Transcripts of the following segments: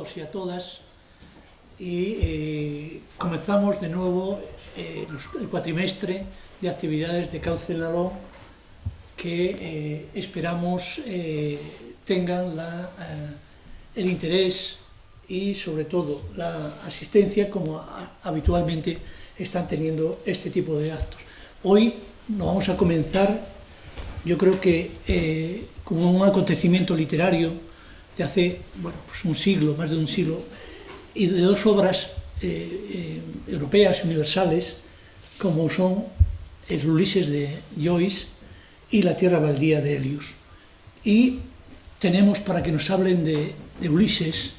todos y a todas y comenzamos de nuevo el cuatrimestre de actividades de Cauce Nalón que esperamos tengan el interés y sobre todo la asistencia como habitualmente están teniendo este tipo de actos. Hoy nos vamos a comenzar, yo creo que como un acontecimiento literario de hace pues un siglo, más de un siglo, y de dos obras europeas universales como son el Ulises de Joyce y La tierra baldía de Helios. Y tenemos para que nos hablen de Ulises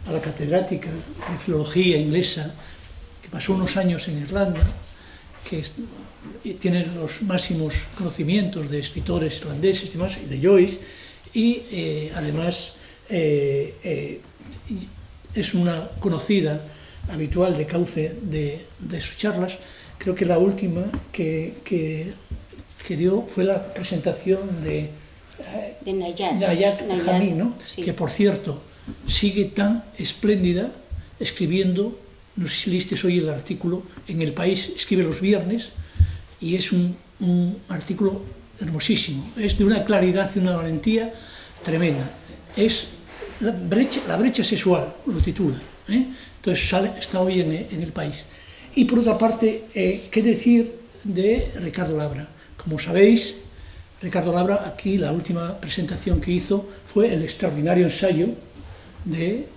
a la catedrática de filología inglesa que pasó unos años en Irlanda, que tiene los máximos conocimientos de escritores irlandeses y demás, y de Joyce, y además es una conocida habitual de Cauce de sus charlas. Creo que la última que dio fue la presentación de Nayat Jamil, ¿no? Sí. Que por cierto sigue tan espléndida escribiendo. No sé si leíste hoy el artículo en El País, escribe los viernes y es un artículo hermosísimo, es de una claridad y una valentía tremenda. Es la brecha sexual, lo titula, Entonces está hoy en El País. Y por otra parte, ¿qué decir de Ricardo Labra? Como sabéis, Ricardo Labra, aquí la última presentación que hizo fue el extraordinario ensayo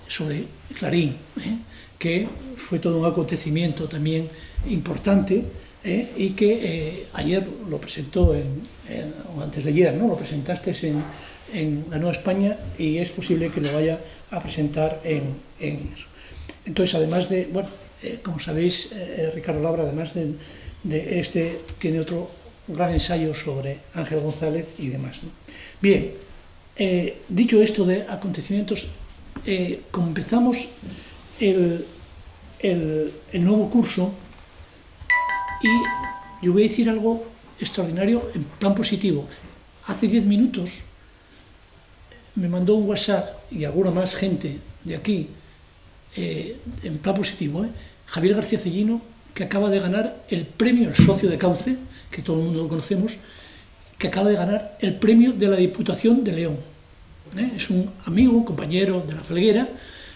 sobre Clarín, que fue todo un acontecimiento también importante, y que ayer lo presentó, o antes de ayer, ¿no? Lo presentaste en La Nueva España y es posible que lo vaya a presentar en eso. Entonces, además de, como sabéis, Ricardo Labra, además de este, tiene otro gran ensayo sobre Ángel González y demás, ¿no? Bien, dicho esto de acontecimientos, como empezamos el nuevo curso, y yo voy a decir algo extraordinario en plan positivo. Hace 10 minutos me mandó un WhatsApp y alguna más gente de aquí, en plan positivo, Javier García Cellino, que acaba de ganar el premio, el socio de Cauce, que todo el mundo lo conocemos, que acaba de ganar el premio de la Diputación de León. Es un amigo, un compañero de la Felguera,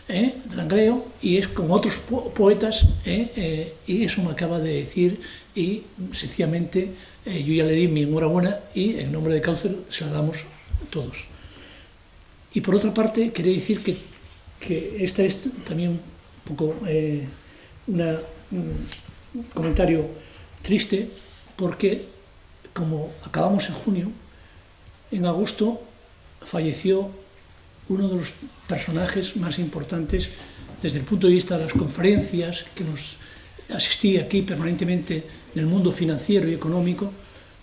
de Langreo, y es con otros poetas, y eso me acaba de decir, y sencillamente yo ya le di mi enhorabuena y en nombre de Cauce se la damos todos. Y por otra parte, quería decir que esta es también un poco un comentario triste, porque como acabamos en junio, en agosto falleció uno de los personajes más importantes desde el punto de vista de las conferencias, que nos asistía aquí permanentemente del mundo financiero y económico,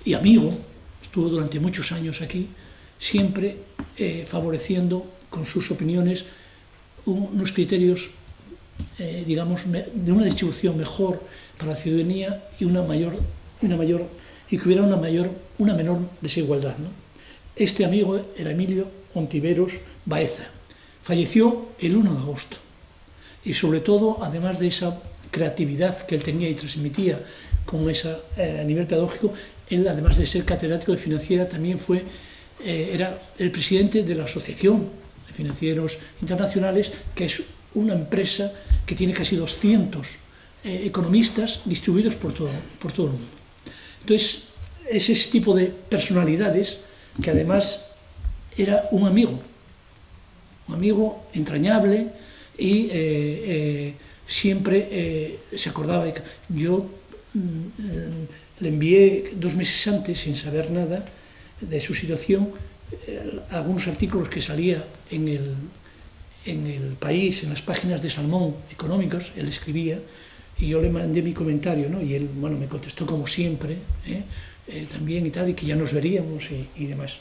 y amigo, estuvo durante muchos años aquí, siempre favoreciendo con sus opiniones unos criterios, digamos, de una distribución mejor para la ciudadanía y y que hubiera una menor desigualdad, ¿no? Este amigo era Emilio Ontiveros Baeza. Falleció el 1 de agosto. Y sobre todo, además de esa creatividad que él tenía y transmitía con a nivel pedagógico, él, además de ser catedrático de financiera, también era el presidente de la Asociación de Financieros Internacionales, que es una empresa que tiene casi 200 economistas distribuidos por todo el mundo. Entonces, es ese tipo de personalidades que además era un amigo entrañable y siempre se acordaba de que yo le envié 2 meses antes, sin saber nada de su situación, algunos artículos que salía en el País, en las páginas de Salmón económicas, él escribía, y yo le mandé mi comentario, ¿no? Y él, me contestó como siempre, también y tal, y que ya nos veríamos y demás.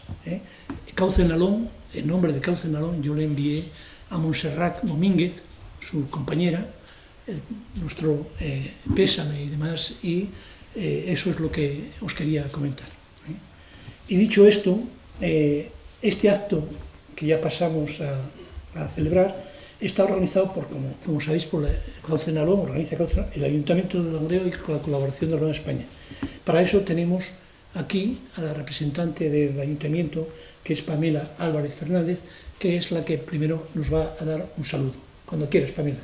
Cauce Nalón, en nombre de Cauce Nalón, yo le envié a Montserrat Domínguez, su compañera, nuestro pésame y demás, y eso es lo que os quería comentar. Y dicho esto, este acto que ya pasamos a celebrar está organizado por, como sabéis, por Cauce Nalón, organiza el Ayuntamiento de Langreo y con la colaboración de la Nueva España. Para eso tenemos aquí a la representante del Ayuntamiento, que es Pamela Álvarez Fernández, que es la que primero nos va a dar un saludo. Cuando quieras, Pamela.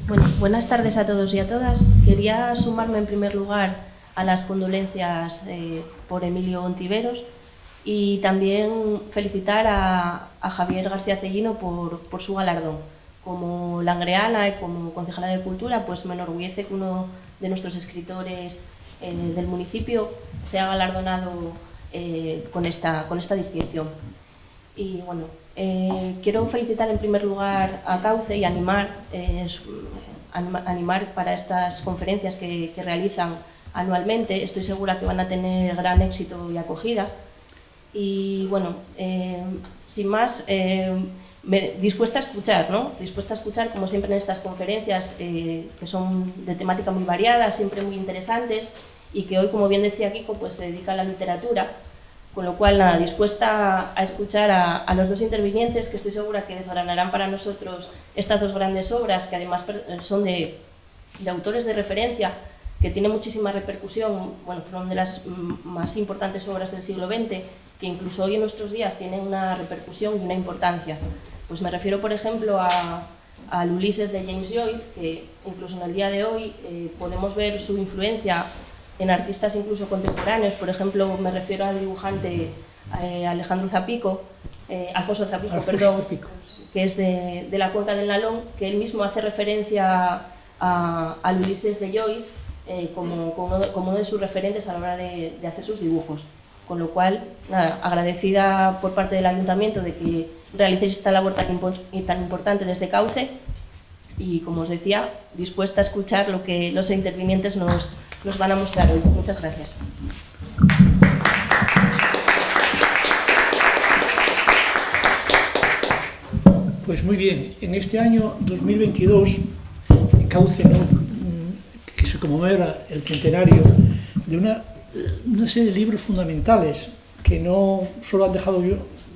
Bueno, buenas tardes a todos y a todas. Quería sumarme en primer lugar a las condolencias por Emilio Ontiveros y también felicitar a Javier García Cellino por su galardón. Como langreana y como concejala de Cultura, pues me enorgullece que uno de nuestros escritores del municipio sea galardonado con esta distinción. Y bueno, quiero felicitar en primer lugar a Cauce y animar para estas conferencias que realizan anualmente. Estoy segura que van a tener gran éxito y acogida. Y bueno, sin más, dispuesta a escuchar, ¿no? Dispuesta a escuchar, como siempre en estas conferencias, que son de temática muy variada, siempre muy interesantes, y que hoy, como bien decía Kiko, pues se dedica a la literatura. Con lo cual, nada, dispuesta a escuchar a los dos intervinientes, que estoy segura que desgranarán para nosotros estas dos grandes obras, que además son de autores de referencia, que tienen muchísima repercusión. Bueno, fueron de las más importantes obras del siglo XX, que incluso hoy en nuestros días tienen una repercusión y una importancia. Pues me refiero, por ejemplo, al Ulises de James Joyce, que incluso en el día de hoy podemos ver su influencia en artistas incluso contemporáneos. Por ejemplo, me refiero al dibujante Alfonso Zapico, que es de la Cuenca del Nalón, que él mismo hace referencia al Ulises de Joyce como uno de sus referentes a la hora de hacer sus dibujos. Con lo cual, nada, agradecida por parte del Ayuntamiento de que realicéis esta labor tan importante desde Cauce, y, como os decía, dispuesta a escuchar lo que los intervinientes nos van a mostrar hoy. Muchas gracias. Pues muy bien, en este año 2022, Cauce, ¿no?, que se conmemora el centenario de una serie de libros fundamentales que no solo han dejado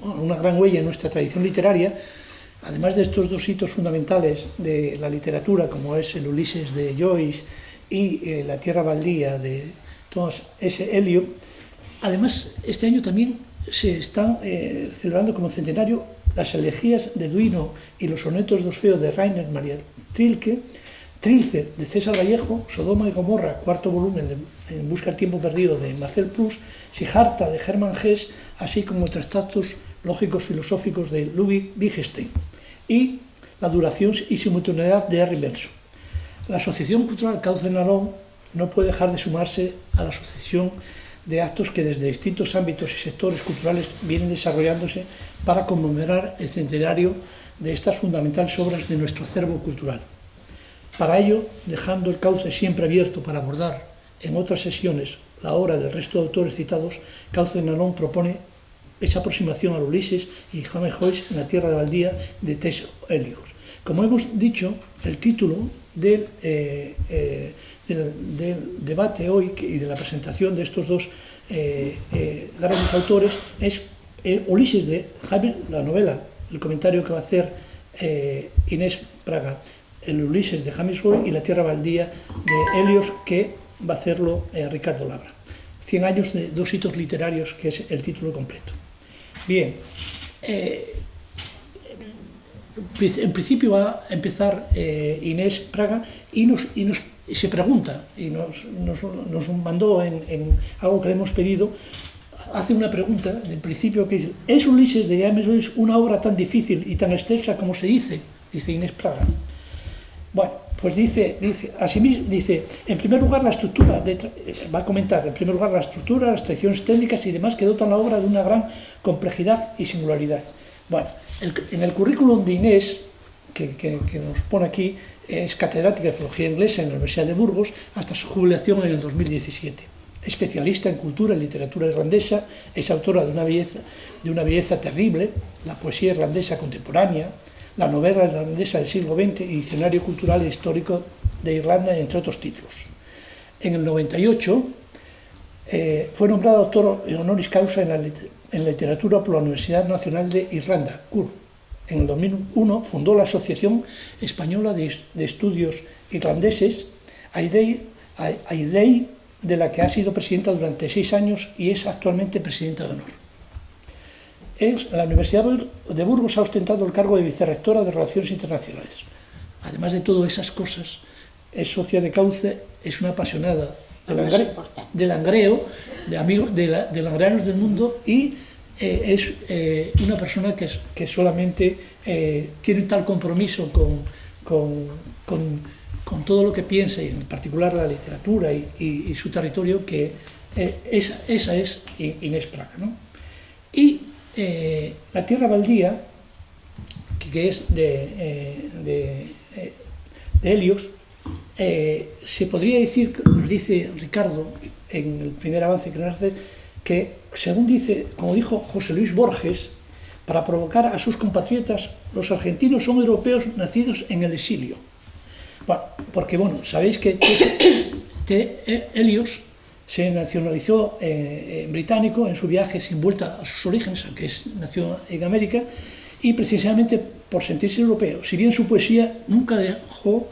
una gran huella en nuestra tradición literaria, además de estos dos hitos fundamentales de la literatura, como es el Ulises de Joyce y La tierra baldía de Thomas S. Eliot. Además, este año también se están celebrando como centenario las elegías de Duino y los sonetos de Orfeo de Rainer Maria Rilke, Trilce de César Vallejo, Sodoma y Gomorra, cuarto volumen de En busca del tiempo perdido de Marcel Proust, Siddhartha de Hermann Hesse, así como tratados lógicos filosóficos de Ludwig Wittgenstein, y La duración y simultaneidad de Henri Bergson. La Asociación Cultural Cauce Nalón no puede dejar de sumarse a la sucesión de actos que desde distintos ámbitos y sectores culturales vienen desarrollándose para conmemorar el centenario de estas fundamentales obras de nuestro acervo cultural. Para ello, dejando el cauce siempre abierto para abordar en otras sesiones la obra del resto de autores citados, Cauce Nalón propone esa aproximación al Ulises y James Joyce en La tierra baldía de T.S. Eliot. Como hemos dicho, el título del debate hoy y de la presentación de estos dos grandes autores es Ulises de James, la novela, el comentario que va a hacer Inés Praga, el Ulises de James Joyce, y La tierra baldía de Eliot, que va a hacerlo Ricardo Labra. 100 años de dos hitos literarios, que es el título completo. Bien, en principio va a empezar Inés Praga y se pregunta, y nos mandó en algo que le hemos pedido, hace una pregunta en principio que dice: ¿es Ulises de James Joyce una obra tan difícil y tan extensa como se dice? Dice Inés Praga. Bueno, pues dice, asimismo, dice, en primer lugar la estructura, va a comentar, en primer lugar la estructura, las tradiciones técnicas y demás que dotan la obra de una gran complejidad y singularidad. Bueno, en el currículum de Inés, que nos pone aquí, es catedrática de Filología Inglesa en la Universidad de Burgos hasta su jubilación en el 2017. Especialista en cultura y literatura irlandesa, es autora de una belleza terrible, la poesía irlandesa contemporánea, la novela irlandesa del siglo XX y diccionario cultural e histórico de Irlanda, entre otros títulos. En el 98 fue nombrado doctor honoris causa en literatura por la Universidad Nacional de Irlanda, CUR. En el 2001 fundó la Asociación Española de Estudios Irlandeses, AIDEI, de la que ha sido presidenta durante 6 años y es actualmente presidenta de honor. La Universidad de Burgos ha ostentado el cargo de vicerrectora de Relaciones Internacionales. Además de todas esas cosas, es socia de Cauce, es una apasionada del langreo, de langreanos del mundo, y es una persona que solamente tiene tal compromiso con todo lo que piensa, y en particular la literatura y su territorio, que esa es Inés Praga, ¿no? Y la tierra baldía, que es de Helios, se podría decir, nos dice Ricardo en el primer avance que nos hace, que según dice, como dijo José Luis Borges, para provocar a sus compatriotas, los argentinos son europeos nacidos en el exilio. Bueno, porque sabéis que Helios se nacionalizó británico en su viaje sin vuelta a sus orígenes, aunque nació en América, y precisamente por sentirse europeo, si bien su poesía nunca dejó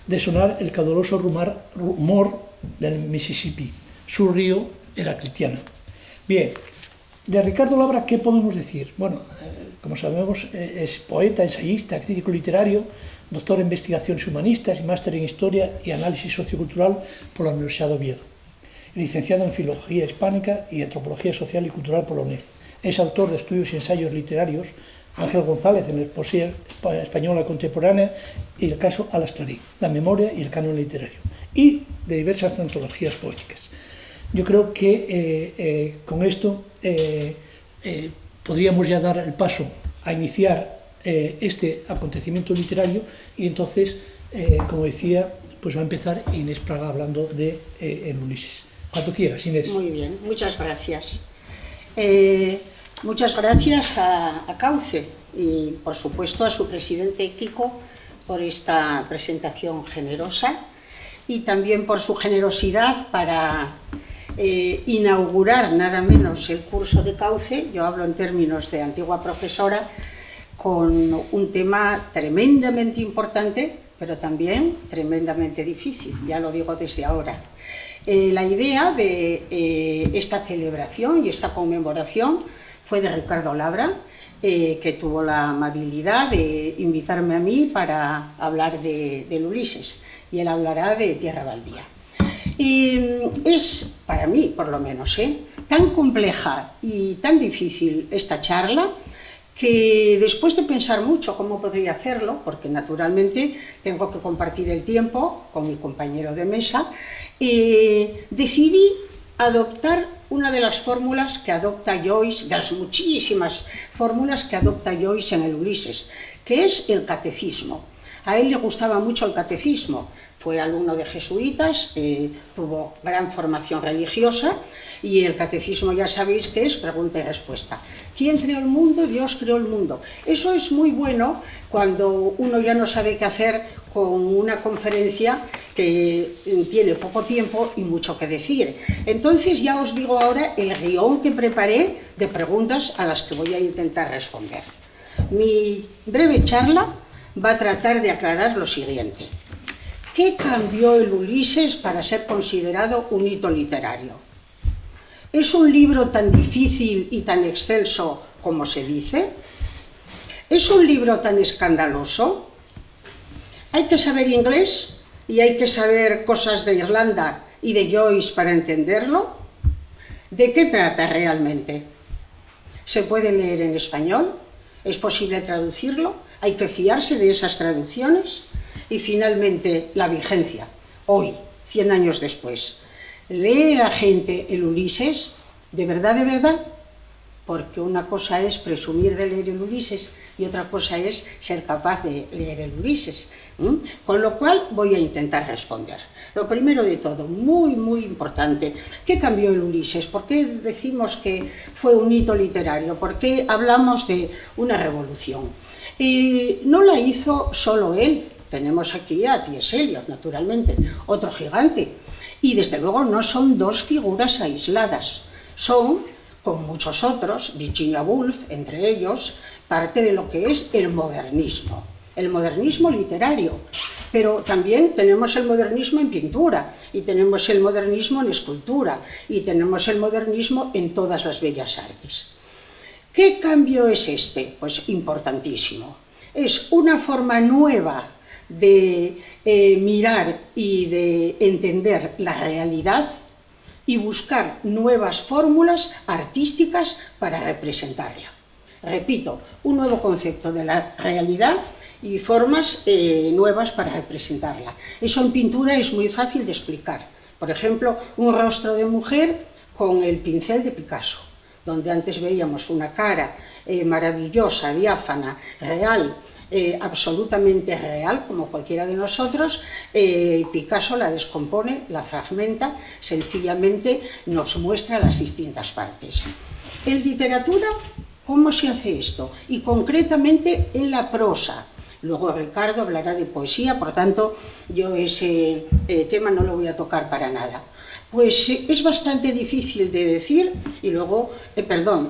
de sonar el caudaloso rumor del Mississippi, su río heraclitiano. Bien, de Ricardo Labra, ¿qué podemos decir? Bueno, como sabemos, es poeta, ensayista, crítico literario, doctor en investigaciones humanistas y máster en Historia y Análisis Sociocultural por la Universidad de Oviedo. Licenciado en Filología Hispánica y Antropología Social y Cultural por la UNED. Es autor de estudios y ensayos literarios Ángel González en la poesía española contemporánea y el caso Alastrarí, la memoria y el canon literario, y de diversas antologías poéticas. Yo creo que con esto podríamos ya dar el paso a iniciar este acontecimiento literario, y entonces, como decía, pues va a empezar Inés Praga hablando de el Ulises. Cuando quieras, Inés. Muy bien, muchas gracias. Muchas gracias a Cauce y, por supuesto, a su presidente Kiko por esta presentación generosa, y también por su generosidad para inaugurar nada menos el curso de Cauce. Yo hablo en términos de antigua profesora, con un tema tremendamente importante, pero también tremendamente difícil, ya lo digo desde ahora. La idea de esta celebración y esta conmemoración fue de Ricardo Labra, que tuvo la amabilidad de invitarme a mí para hablar del Ulises, y él hablará de Tierra Baldía. Y es, para mí por lo menos, tan compleja y tan difícil esta charla, que después de pensar mucho cómo podría hacerlo, porque naturalmente tengo que compartir el tiempo con mi compañero de mesa, decidí adoptar una de las fórmulas que adopta Joyce, de las muchísimas fórmulas que adopta Joyce en el Ulises, que es el catecismo. A él le gustaba mucho el catecismo, fue alumno de jesuitas, tuvo gran formación religiosa, y el catecismo ya sabéis que es pregunta y respuesta. ¿Quién creó el mundo? Dios creó el mundo. Eso es muy bueno cuando uno ya no sabe qué hacer con una conferencia que tiene poco tiempo y mucho que decir. Entonces ya os digo ahora el guión que preparé de preguntas a las que voy a intentar responder. Mi breve charla va a tratar de aclarar lo siguiente. ¿Qué cambió el Ulises para ser considerado un hito literario? ¿Es un libro tan difícil y tan excelso como se dice? ¿Es un libro tan escandaloso? ¿Hay que saber inglés y hay que saber cosas de Irlanda y de Joyce para entenderlo? ¿De qué trata realmente? ¿Se puede leer en español? ¿Es posible traducirlo? ¿Hay que fiarse de esas traducciones? Y finalmente, la vigencia, hoy, 100 años después. ¿Lee la gente el Ulises? ¿De verdad, de verdad? Porque una cosa es presumir de leer el Ulises y otra cosa es ser capaz de leer el Ulises. Con lo cual voy a intentar responder. Lo primero de todo, muy, muy importante, ¿qué cambió el Ulises? ¿Por qué decimos que fue un hito literario? ¿Por qué hablamos de una revolución? Y no la hizo solo él. Tenemos aquí a T.S. Eliot, naturalmente, otro gigante. Y desde luego no son dos figuras aisladas, son, con muchos otros, Virginia Woolf, entre ellos, parte de lo que es el modernismo literario, pero también tenemos el modernismo en pintura, y tenemos el modernismo en escultura, y tenemos el modernismo en todas las bellas artes. ¿Qué cambio es este? Pues importantísimo. Es una forma nueva de mirar y de entender la realidad y buscar nuevas fórmulas artísticas para representarla. Repito, un nuevo concepto de la realidad y formas nuevas para representarla. Eso en pintura es muy fácil de explicar. Por ejemplo, un rostro de mujer con el pincel de Picasso, donde antes veíamos una cara maravillosa, diáfana, real, absolutamente real, como cualquiera de nosotros. Picasso la descompone, la fragmenta, sencillamente nos muestra las distintas partes. En literatura, ¿cómo se hace esto? Y concretamente en la prosa. Luego Ricardo hablará de poesía, por tanto, yo ese tema no lo voy a tocar para nada. Pues es bastante difícil de decir y luego,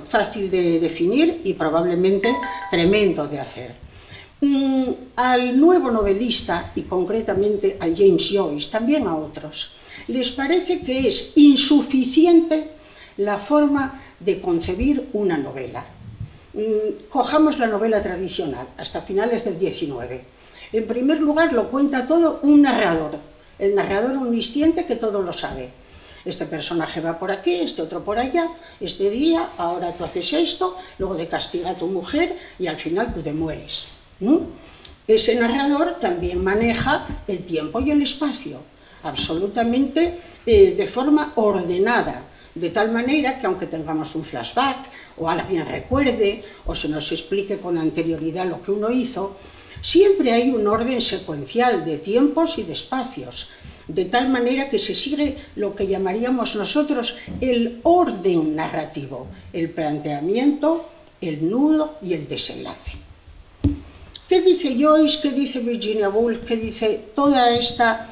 fácil de definir y probablemente tremendo de hacer. Al nuevo novelista, y concretamente a James Joyce, también a otros, les parece que es insuficiente la forma de concebir una novela. Cojamos la novela tradicional, hasta finales del XIX. En primer lugar, lo cuenta todo un narrador. El narrador omnisciente que todo lo sabe. Este personaje va por aquí, este otro por allá, este día, ahora tú haces esto, luego te castiga tu mujer y al final tú te mueres. Ese narrador también maneja el tiempo y el espacio, absolutamente de forma ordenada, de tal manera que aunque tengamos un flashback, o alguien recuerde, o se nos explique con anterioridad lo que uno hizo, siempre hay un orden secuencial de tiempos y de espacios, de tal manera que se sigue lo que llamaríamos nosotros el orden narrativo, el planteamiento, el nudo y el desenlace. ¿Qué dice Joyce? ¿Qué dice Virginia Woolf? ¿Qué dice toda esta,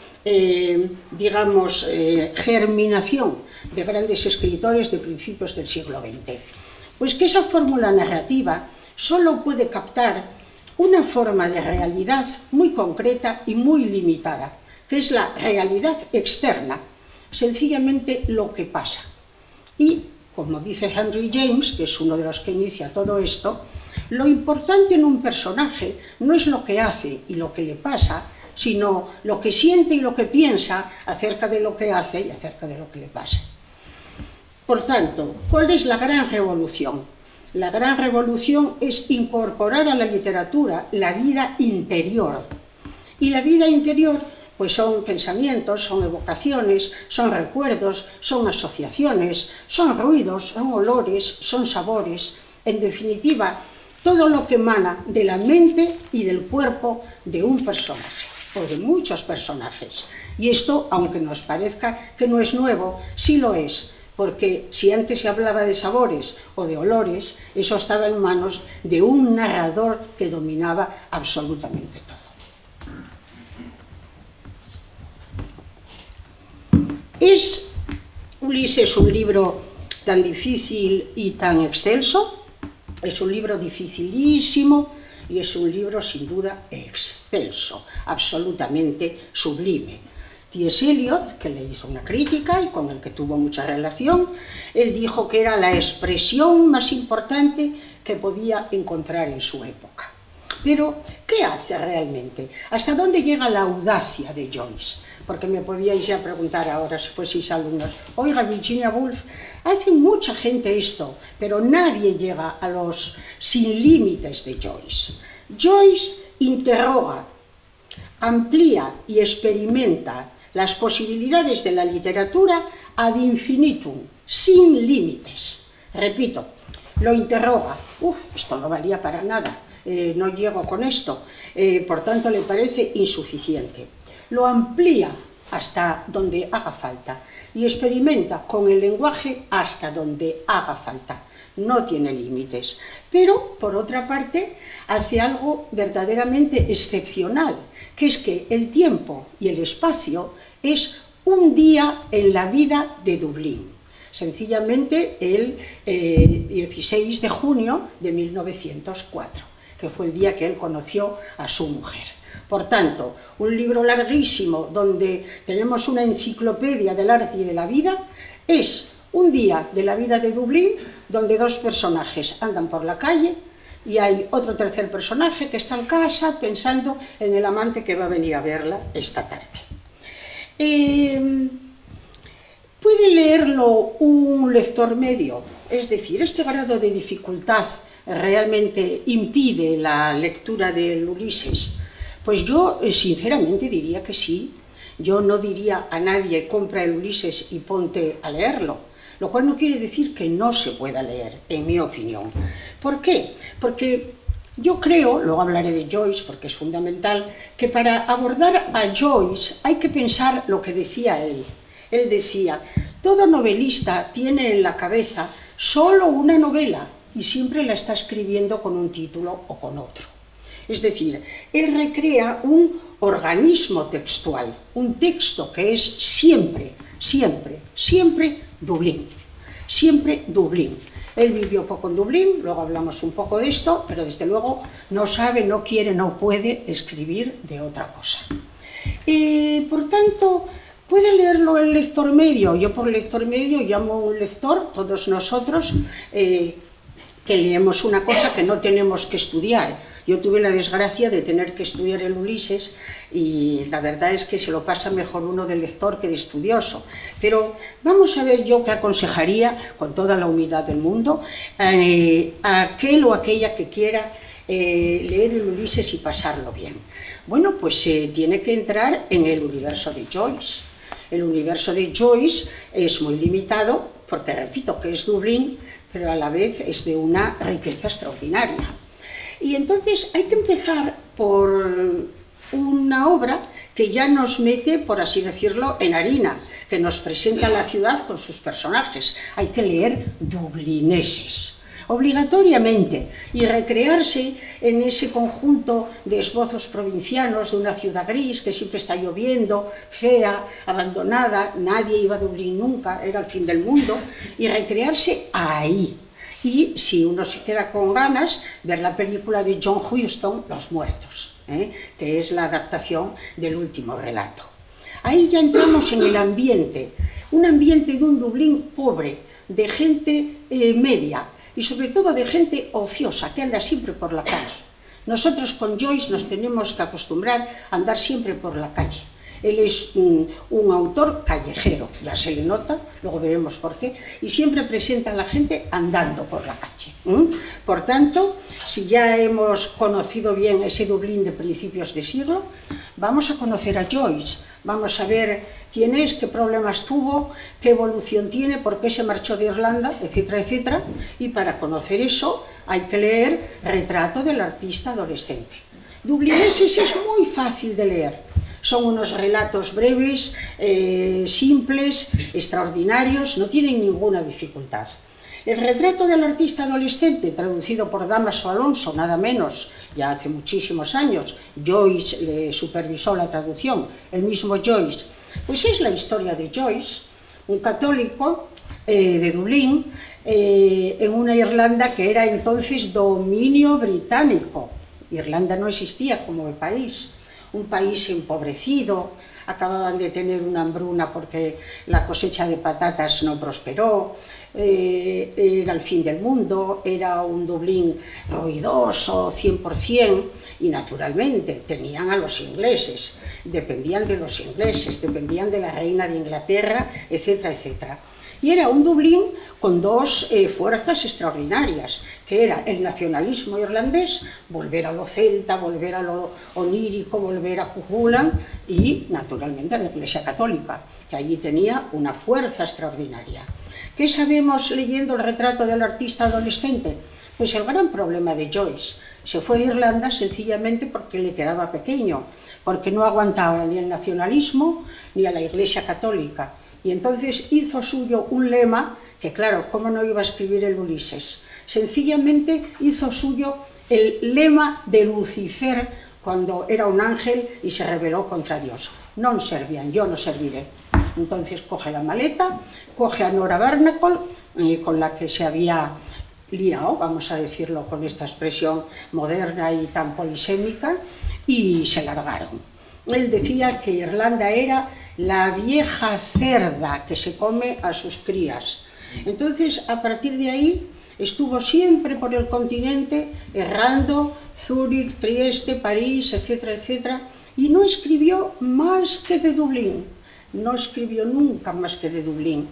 germinación de grandes escritores de principios del siglo XX? Pues que esa fórmula narrativa solo puede captar una forma de realidad muy concreta y muy limitada, que es la realidad externa, sencillamente lo que pasa. Y, como dice Henry James, que es uno de los que inicia todo esto, lo importante en un personaje no es lo que hace y lo que le pasa, sino lo que siente y lo que piensa acerca de lo que hace y acerca de lo que le pasa. Por tanto, ¿cuál es la gran revolución? La gran revolución es incorporar a la literatura la vida interior. Y la vida interior, pues son pensamientos, son evocaciones, son recuerdos, son asociaciones, son ruidos, son olores, son sabores. En definitiva, todo lo que emana de la mente y del cuerpo de un personaje, o de muchos personajes. Y esto, aunque nos parezca que no es nuevo, sí lo es. Porque si antes se hablaba de sabores o de olores, eso estaba en manos de un narrador que dominaba absolutamente todo. ¿Es Ulises un libro tan difícil y tan excelso? Es un libro dificilísimo y es un libro sin duda excelso, absolutamente sublime. T.S. Eliot, que le hizo una crítica y con el que tuvo mucha relación, él dijo que era la expresión más importante que podía encontrar en su época. Pero, ¿qué hace realmente? ¿Hasta dónde llega la audacia de Joyce? Porque me podíais ya preguntar ahora, si fueseis alumnos, oiga, Virginia Woolf, hace mucha gente esto, pero nadie llega a los sin límites de Joyce. Joyce interroga, amplía y experimenta las posibilidades de la literatura ad infinitum, sin límites. Repito, lo interroga, esto no valía para nada, no llego con esto, por tanto le parece insuficiente. Lo amplía hasta donde haga falta y experimenta con el lenguaje hasta donde haga falta. No tiene límites, pero por otra parte hace algo verdaderamente excepcional, que es que el tiempo y el espacio es un día en la vida de Dublín, sencillamente el 16 de junio de 1904, que fue el día que él conoció a su mujer. Por tanto, un libro larguísimo donde tenemos una enciclopedia del arte y de la vida es un día de la vida de Dublín donde dos personajes andan por la calle y hay otro tercer personaje que está en casa pensando en el amante que va a venir a verla esta tarde. Puede leerlo un lector medio, es decir, este grado de dificultad realmente impide la lectura del Ulises. Pues yo sinceramente diría que sí. Yo no diría a nadie compra el Ulises y ponte a leerlo, lo cual no quiere decir que no se pueda leer, en mi opinión. ¿Por qué? Porque yo creo, luego hablaré de Joyce porque es fundamental, que para abordar a Joyce hay que pensar lo que decía él. Él decía, todo novelista tiene en la cabeza solo una novela y siempre la está escribiendo con un título o con otro. Es decir, él recrea un organismo textual, un texto que es siempre, siempre, siempre Dublín, siempre Dublín. Él vivió poco en Dublín, luego hablamos un poco de esto, pero desde luego no sabe, no quiere, no puede escribir de otra cosa. Por tanto, puede leerlo el lector medio. Yo por lector medio llamo a un lector, todos nosotros, que leemos una cosa que no tenemos que estudiar. Yo tuve la desgracia de tener que estudiar el Ulises y la verdad es que se lo pasa mejor uno de lector que de estudioso. Pero vamos a ver yo qué aconsejaría, con toda la humildad del mundo, a aquel o aquella que quiera leer el Ulises y pasarlo bien. Bueno, pues tiene que entrar en el universo de Joyce. El universo de Joyce es muy limitado porque, repito, que es Dublín, pero a la vez es de una riqueza extraordinaria. Y entonces hay que empezar por una obra que ya nos mete, por así decirlo, en harina, que nos presenta la ciudad con sus personajes. Hay que leer dublineses, obligatoriamente, y recrearse en ese conjunto de esbozos provincianos de una ciudad gris que siempre está lloviendo, fea, abandonada, nadie iba a Dublín nunca, era el fin del mundo, y recrearse ahí. Y si uno se queda con ganas, ver la película de John Huston, Los Muertos, que es la adaptación del último relato. Ahí ya entramos en el ambiente, un ambiente de un Dublín pobre, de gente media y sobre todo de gente ociosa que anda siempre por la calle. Nosotros con Joyce nos tenemos que acostumbrar a andar siempre por la calle. Él es un autor callejero, ya se le nota, luego veremos por qué, y siempre presenta a la gente andando por la calle. Por tanto, si ya hemos conocido bien ese Dublín de principios de siglo, vamos a conocer a Joyce, vamos a ver quién es, qué problemas tuvo, qué evolución tiene, por qué se marchó de Irlanda, etcétera, etcétera, y para conocer eso hay que leer Retrato del artista adolescente. Dublineses es muy fácil de leer. Son unos relatos breves, simples, extraordinarios, no tienen ninguna dificultad. El retrato del artista adolescente, traducido por Dámaso Alonso, nada menos, ya hace muchísimos años, Joyce le supervisó la traducción, el mismo Joyce, pues es la historia de Joyce, un católico de Dublín, en una Irlanda que era entonces dominio británico. Irlanda no existía como país. Un país empobrecido, acababan de tener una hambruna porque la cosecha de patatas no prosperó, era el fin del mundo, era un Dublín ruidoso, 100%, y naturalmente tenían a los ingleses, dependían de los ingleses, dependían de la reina de Inglaterra, etcétera, etcétera. Y era un Dublín con dos fuerzas extraordinarias, que era el nacionalismo irlandés, volver a lo celta, volver a lo onírico, volver a Cuchulainn, y naturalmente a la Iglesia Católica, que allí tenía una fuerza extraordinaria. ¿Qué sabemos leyendo el retrato del artista adolescente? Pues el gran problema de Joyce. Se fue de Irlanda sencillamente porque le quedaba pequeño, porque no aguantaba ni el nacionalismo ni a la Iglesia Católica. Y entonces hizo suyo un lema, que claro, ¿cómo no iba a escribir el Ulises? Sencillamente hizo suyo el lema de Lucifer cuando era un ángel y se rebeló contra Dios. Non servian, yo no serviré. Entonces coge la maleta, coge a Nora Barnacle, con la que se había liado, vamos a decirlo con esta expresión moderna y tan polisémica, y se largaron. Él decía que Irlanda era la vieja cerda que se come a sus crías. Entonces, a partir de ahí, estuvo siempre por el continente, errando, Zúrich, Trieste, París, etcétera, etcétera, y no escribió más que de Dublín, no escribió nunca más que de Dublín.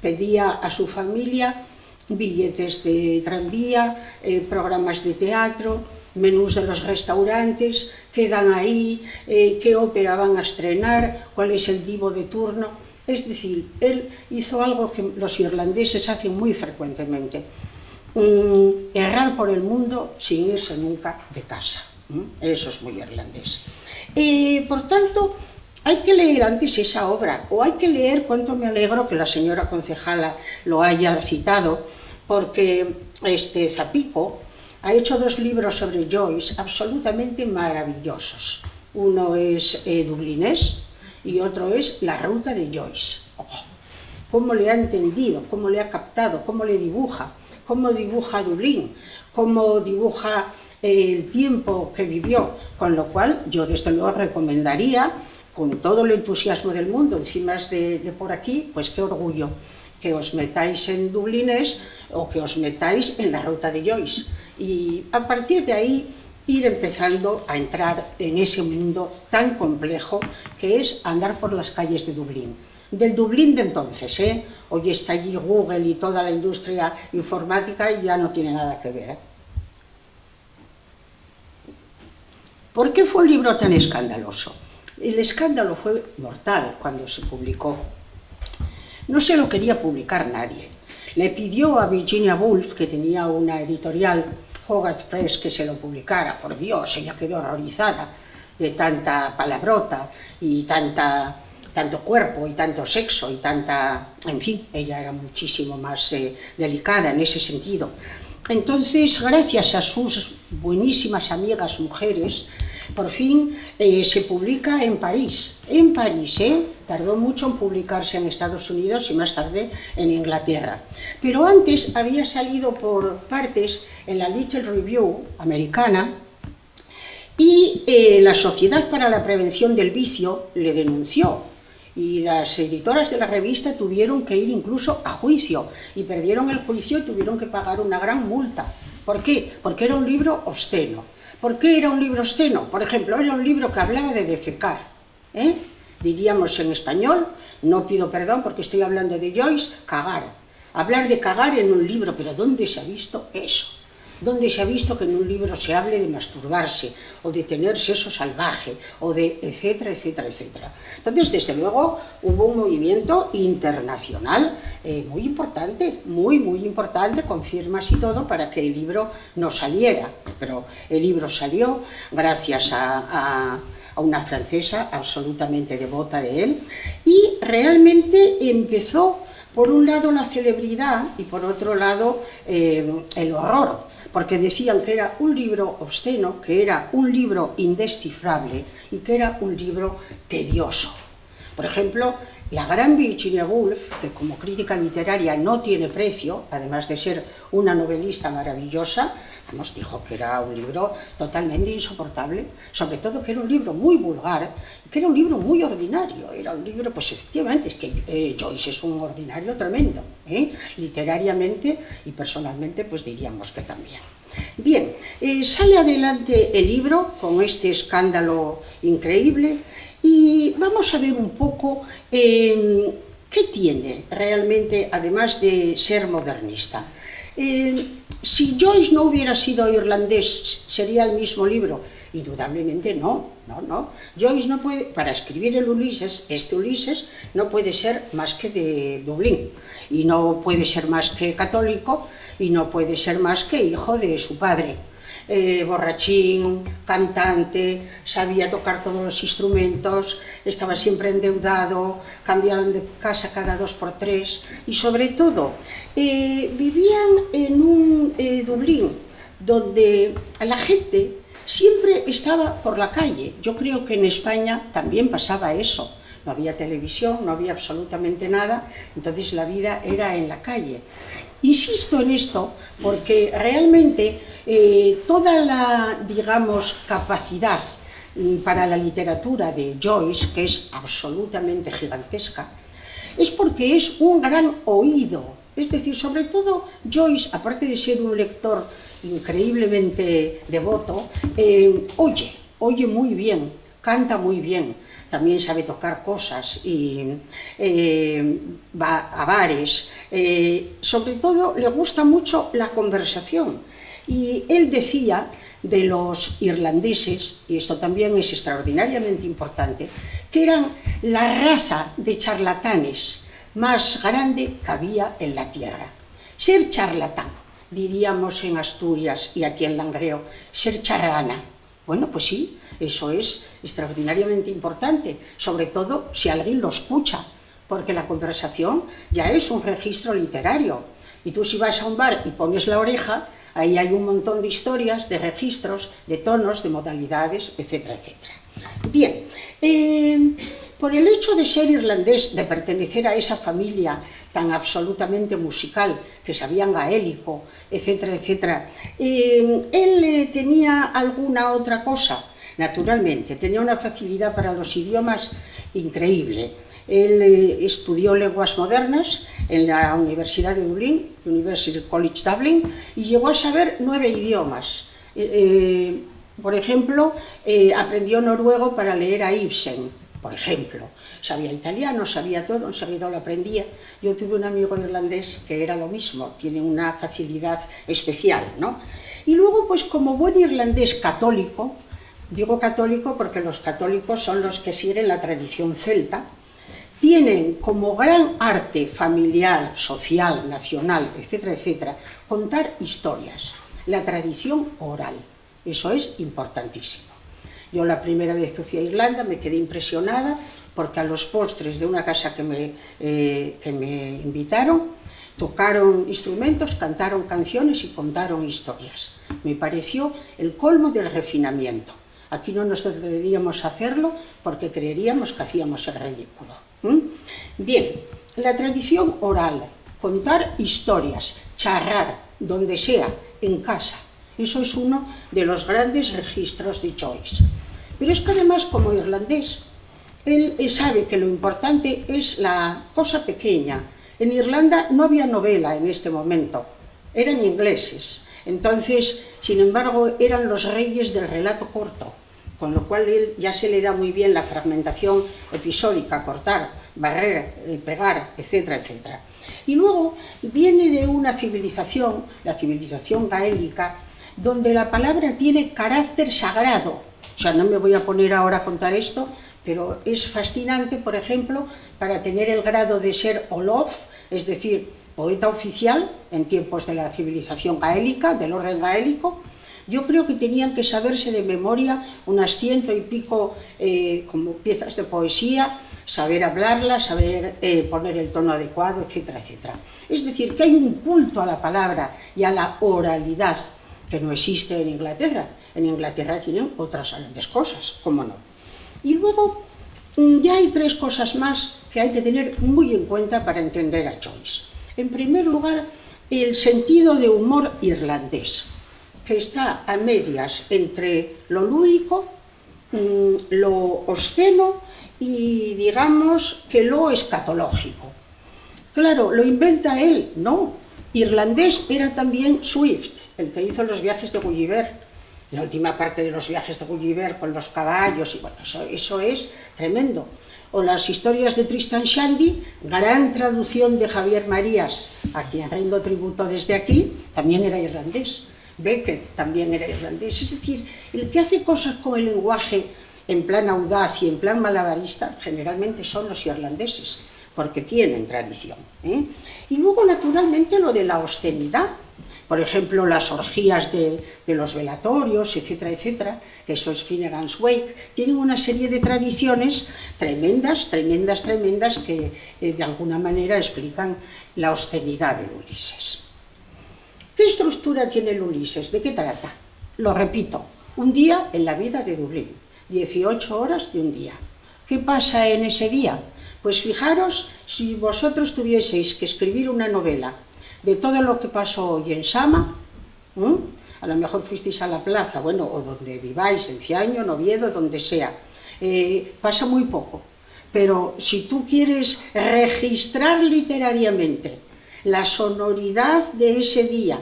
Pedía a su familia billetes de tranvía, programas de teatro, menús de los restaurantes, qué dan ahí, qué ópera van a estrenar, cuál es el divo de turno. Es decir, él hizo algo que los irlandeses hacen muy frecuentemente, errar por el mundo sin irse nunca de casa. Eso es muy irlandés. Por tanto, hay que leer antes esa obra, o hay que leer, cuánto me alegro que la señora concejala lo haya citado, porque Zapico ha hecho 2 libros sobre Joyce absolutamente maravillosos. Uno es Dublinés y otro es La ruta de Joyce. Oh, cómo le ha entendido, cómo le ha captado, cómo le dibuja, cómo dibuja Dublín, cómo dibuja el tiempo que vivió, con lo cual yo desde luego recomendaría, con todo el entusiasmo del mundo, encima de por aquí, pues qué orgullo, que os metáis en Dublinés o que os metáis en La ruta de Joyce, y a partir de ahí ir empezando a entrar en ese mundo tan complejo que es andar por las calles de Dublín. Del Dublín de entonces, hoy está allí Google y toda la industria informática y ya no tiene nada que ver. ¿Por qué fue un libro tan escandaloso? El escándalo fue mortal cuando se publicó. No se lo quería publicar nadie. Le pidió a Virginia Woolf, que tenía una editorial, Hogarth Press, que se lo publicara. Por Dios, ella quedó horrorizada de tanta palabrota y tanto cuerpo y tanto sexo y tanta... En fin, ella era muchísimo más delicada en ese sentido. Entonces, gracias a sus buenísimas amigas mujeres, por fin se publica en París. En París, tardó mucho en publicarse en Estados Unidos y más tarde en Inglaterra. Pero antes había salido por partes en la Little Review americana y la Sociedad para la Prevención del Vicio le denunció. Y las editoras de la revista tuvieron que ir incluso a juicio, y perdieron el juicio y tuvieron que pagar una gran multa. ¿Por qué? Porque era un libro obsceno. ¿Por qué era un libro obsceno? Por ejemplo, era un libro que hablaba de defecar. Diríamos en español, no pido perdón porque estoy hablando de Joyce, cagar. Hablar de cagar en un libro, pero ¿dónde se ha visto eso? ¿Dónde se ha visto que en un libro se hable de masturbarse, o de tener sexo salvaje, o de etcétera, etcétera, etcétera? Entonces, desde luego, hubo un movimiento internacional muy importante, muy importante, con firmas y todo, para que el libro no saliera. Pero el libro salió gracias a una francesa absolutamente devota de él, y realmente empezó, por un lado, la celebridad y por otro lado el horror, porque decían que era un libro obsceno, que era un libro indescifrable y que era un libro tedioso. Por ejemplo, la gran Virginia Woolf, que como crítica literaria no tiene precio, además de ser una novelista maravillosa, nos dijo que era un libro totalmente insoportable, sobre todo que era un libro muy vulgar, que era un libro muy ordinario, era un libro, pues efectivamente, es que Joyce es un ordinario tremendo, literariamente y personalmente pues diríamos que también. Bien, sale adelante el libro con este escándalo increíble y vamos a ver un poco qué tiene realmente, además de ser modernista. Si Joyce no hubiera sido irlandés, ¿sería el mismo libro? Indudablemente no. Joyce no puede, para escribir el Ulises, este Ulises, no puede ser más que de Dublín, y no puede ser más que católico, y no puede ser más que hijo de su padre. Borrachín, cantante, sabía tocar todos los instrumentos, estaba siempre endeudado, cambiaban de casa cada 2 por 3 y sobre todo vivían en un Dublín donde la gente siempre estaba por la calle. Yo creo que en España también pasaba eso, no había televisión, no había absolutamente nada, entonces la vida era en la calle. Insisto en esto porque realmente toda la, digamos, capacidad para la literatura de Joyce, que es absolutamente gigantesca, es porque es un gran oído. Es decir, sobre todo Joyce, aparte de ser un lector increíblemente devoto, oye muy bien, canta muy bien, también sabe tocar cosas y va a bares. Sobre todo le gusta mucho la conversación. Y él decía de los irlandeses, y esto también es extraordinariamente importante, que eran la raza de charlatanes más grande que había en la tierra. Ser charlatán, diríamos en Asturias y aquí en Langreo, ser charrana. Bueno, pues sí, eso es extraordinariamente importante, sobre todo si alguien lo escucha, porque la conversación ya es un registro literario. Y tú si vas a un bar y pones la oreja, ahí hay un montón de historias, de registros, de tonos, de modalidades, etcétera, etcétera. Bien, por el hecho de ser irlandés, de pertenecer a esa familia tan absolutamente musical, que sabían gaélico, etcétera, etcétera, él tenía alguna otra cosa, naturalmente, tenía una facilidad para los idiomas increíble. Él estudió lenguas modernas en la Universidad de Dublín, University College Dublin, y llegó a saber 9 idiomas. Por ejemplo, aprendió noruego para leer a Ibsen, por ejemplo. Sabía italiano, sabía todo, enseguida lo aprendía. Yo tuve un amigo irlandés que era lo mismo, tiene una facilidad especial, ¿no? Y luego, pues como buen irlandés católico, digo católico porque los católicos son los que siguen la tradición celta, tienen como gran arte familiar, social, nacional, etcétera, etcétera, contar historias, la tradición oral. Eso es importantísimo. Yo la primera vez que fui a Irlanda me quedé impresionada porque a los postres de una casa que me invitaron, tocaron instrumentos, cantaron canciones y contaron historias. Me pareció el colmo del refinamiento. Aquí no nos atreveríamos a hacerlo porque creeríamos que hacíamos el ridículo. Bien, la tradición oral, contar historias, charrar, donde sea, en casa, eso es uno de los grandes registros de Joyce. Pero es que además, como irlandés, él sabe que lo importante es la cosa pequeña. En Irlanda no había novela en este momento, eran ingleses. Entonces, sin embargo, eran los reyes del relato corto, con lo cual él ya se le da muy bien la fragmentación episódica, cortar, barrer, pegar, etcétera, etcétera. Y luego viene de una civilización, la civilización gaélica, donde la palabra tiene carácter sagrado. O sea, no me voy a poner ahora a contar esto, pero es fascinante, por ejemplo, para tener el grado de ser Olof, es decir, poeta oficial en tiempos de la civilización gaélica, del orden gaélico. Yo creo que tenían que saberse de memoria unas 100 y pico como piezas de poesía, saber hablarla, saber poner el tono adecuado, etcétera, etcétera. Es decir, que hay un culto a la palabra y a la oralidad que no existe en Inglaterra. En Inglaterra tienen otras grandes cosas, cómo no. Y luego ya hay 3 cosas más que hay que tener muy en cuenta para entender a Joyce. En primer lugar, el sentido de humor irlandés, que está a medias entre lo lúdico, lo obsceno y, digamos, que lo escatológico. Claro, ¿lo inventa él? No. Irlandés era también Swift, el que hizo los viajes de Gulliver, la última parte de los viajes de Gulliver con los caballos, y bueno, eso es tremendo. O las historias de Tristan Shandy, gran traducción de Javier Marías, a quien rindo tributo desde aquí, también era irlandés. Beckett también era irlandés. Es decir, el que hace cosas con el lenguaje en plan audaz y en plan malabarista, generalmente son los irlandeses, porque tienen tradición. Y luego, naturalmente, lo de la obscenidad. Por ejemplo, las orgías de los velatorios, etcétera, etcétera, que eso es Finnegan's Wake, tienen una serie de tradiciones tremendas, tremendas, tremendas, que de alguna manera explican la obscenidad del Ulises. ¿Qué estructura tiene el Ulises? ¿De qué trata? Lo repito, un día en la vida de Dublín, 18 horas de un día. ¿Qué pasa en ese día? Pues fijaros, si vosotros tuvieseis que escribir una novela de todo lo que pasó hoy en Sama, a lo mejor fuisteis a la plaza, bueno, o donde viváis, en Ciaño, en Oviedo, donde sea, pasa muy poco. Pero si tú quieres registrar literariamente la sonoridad de ese día,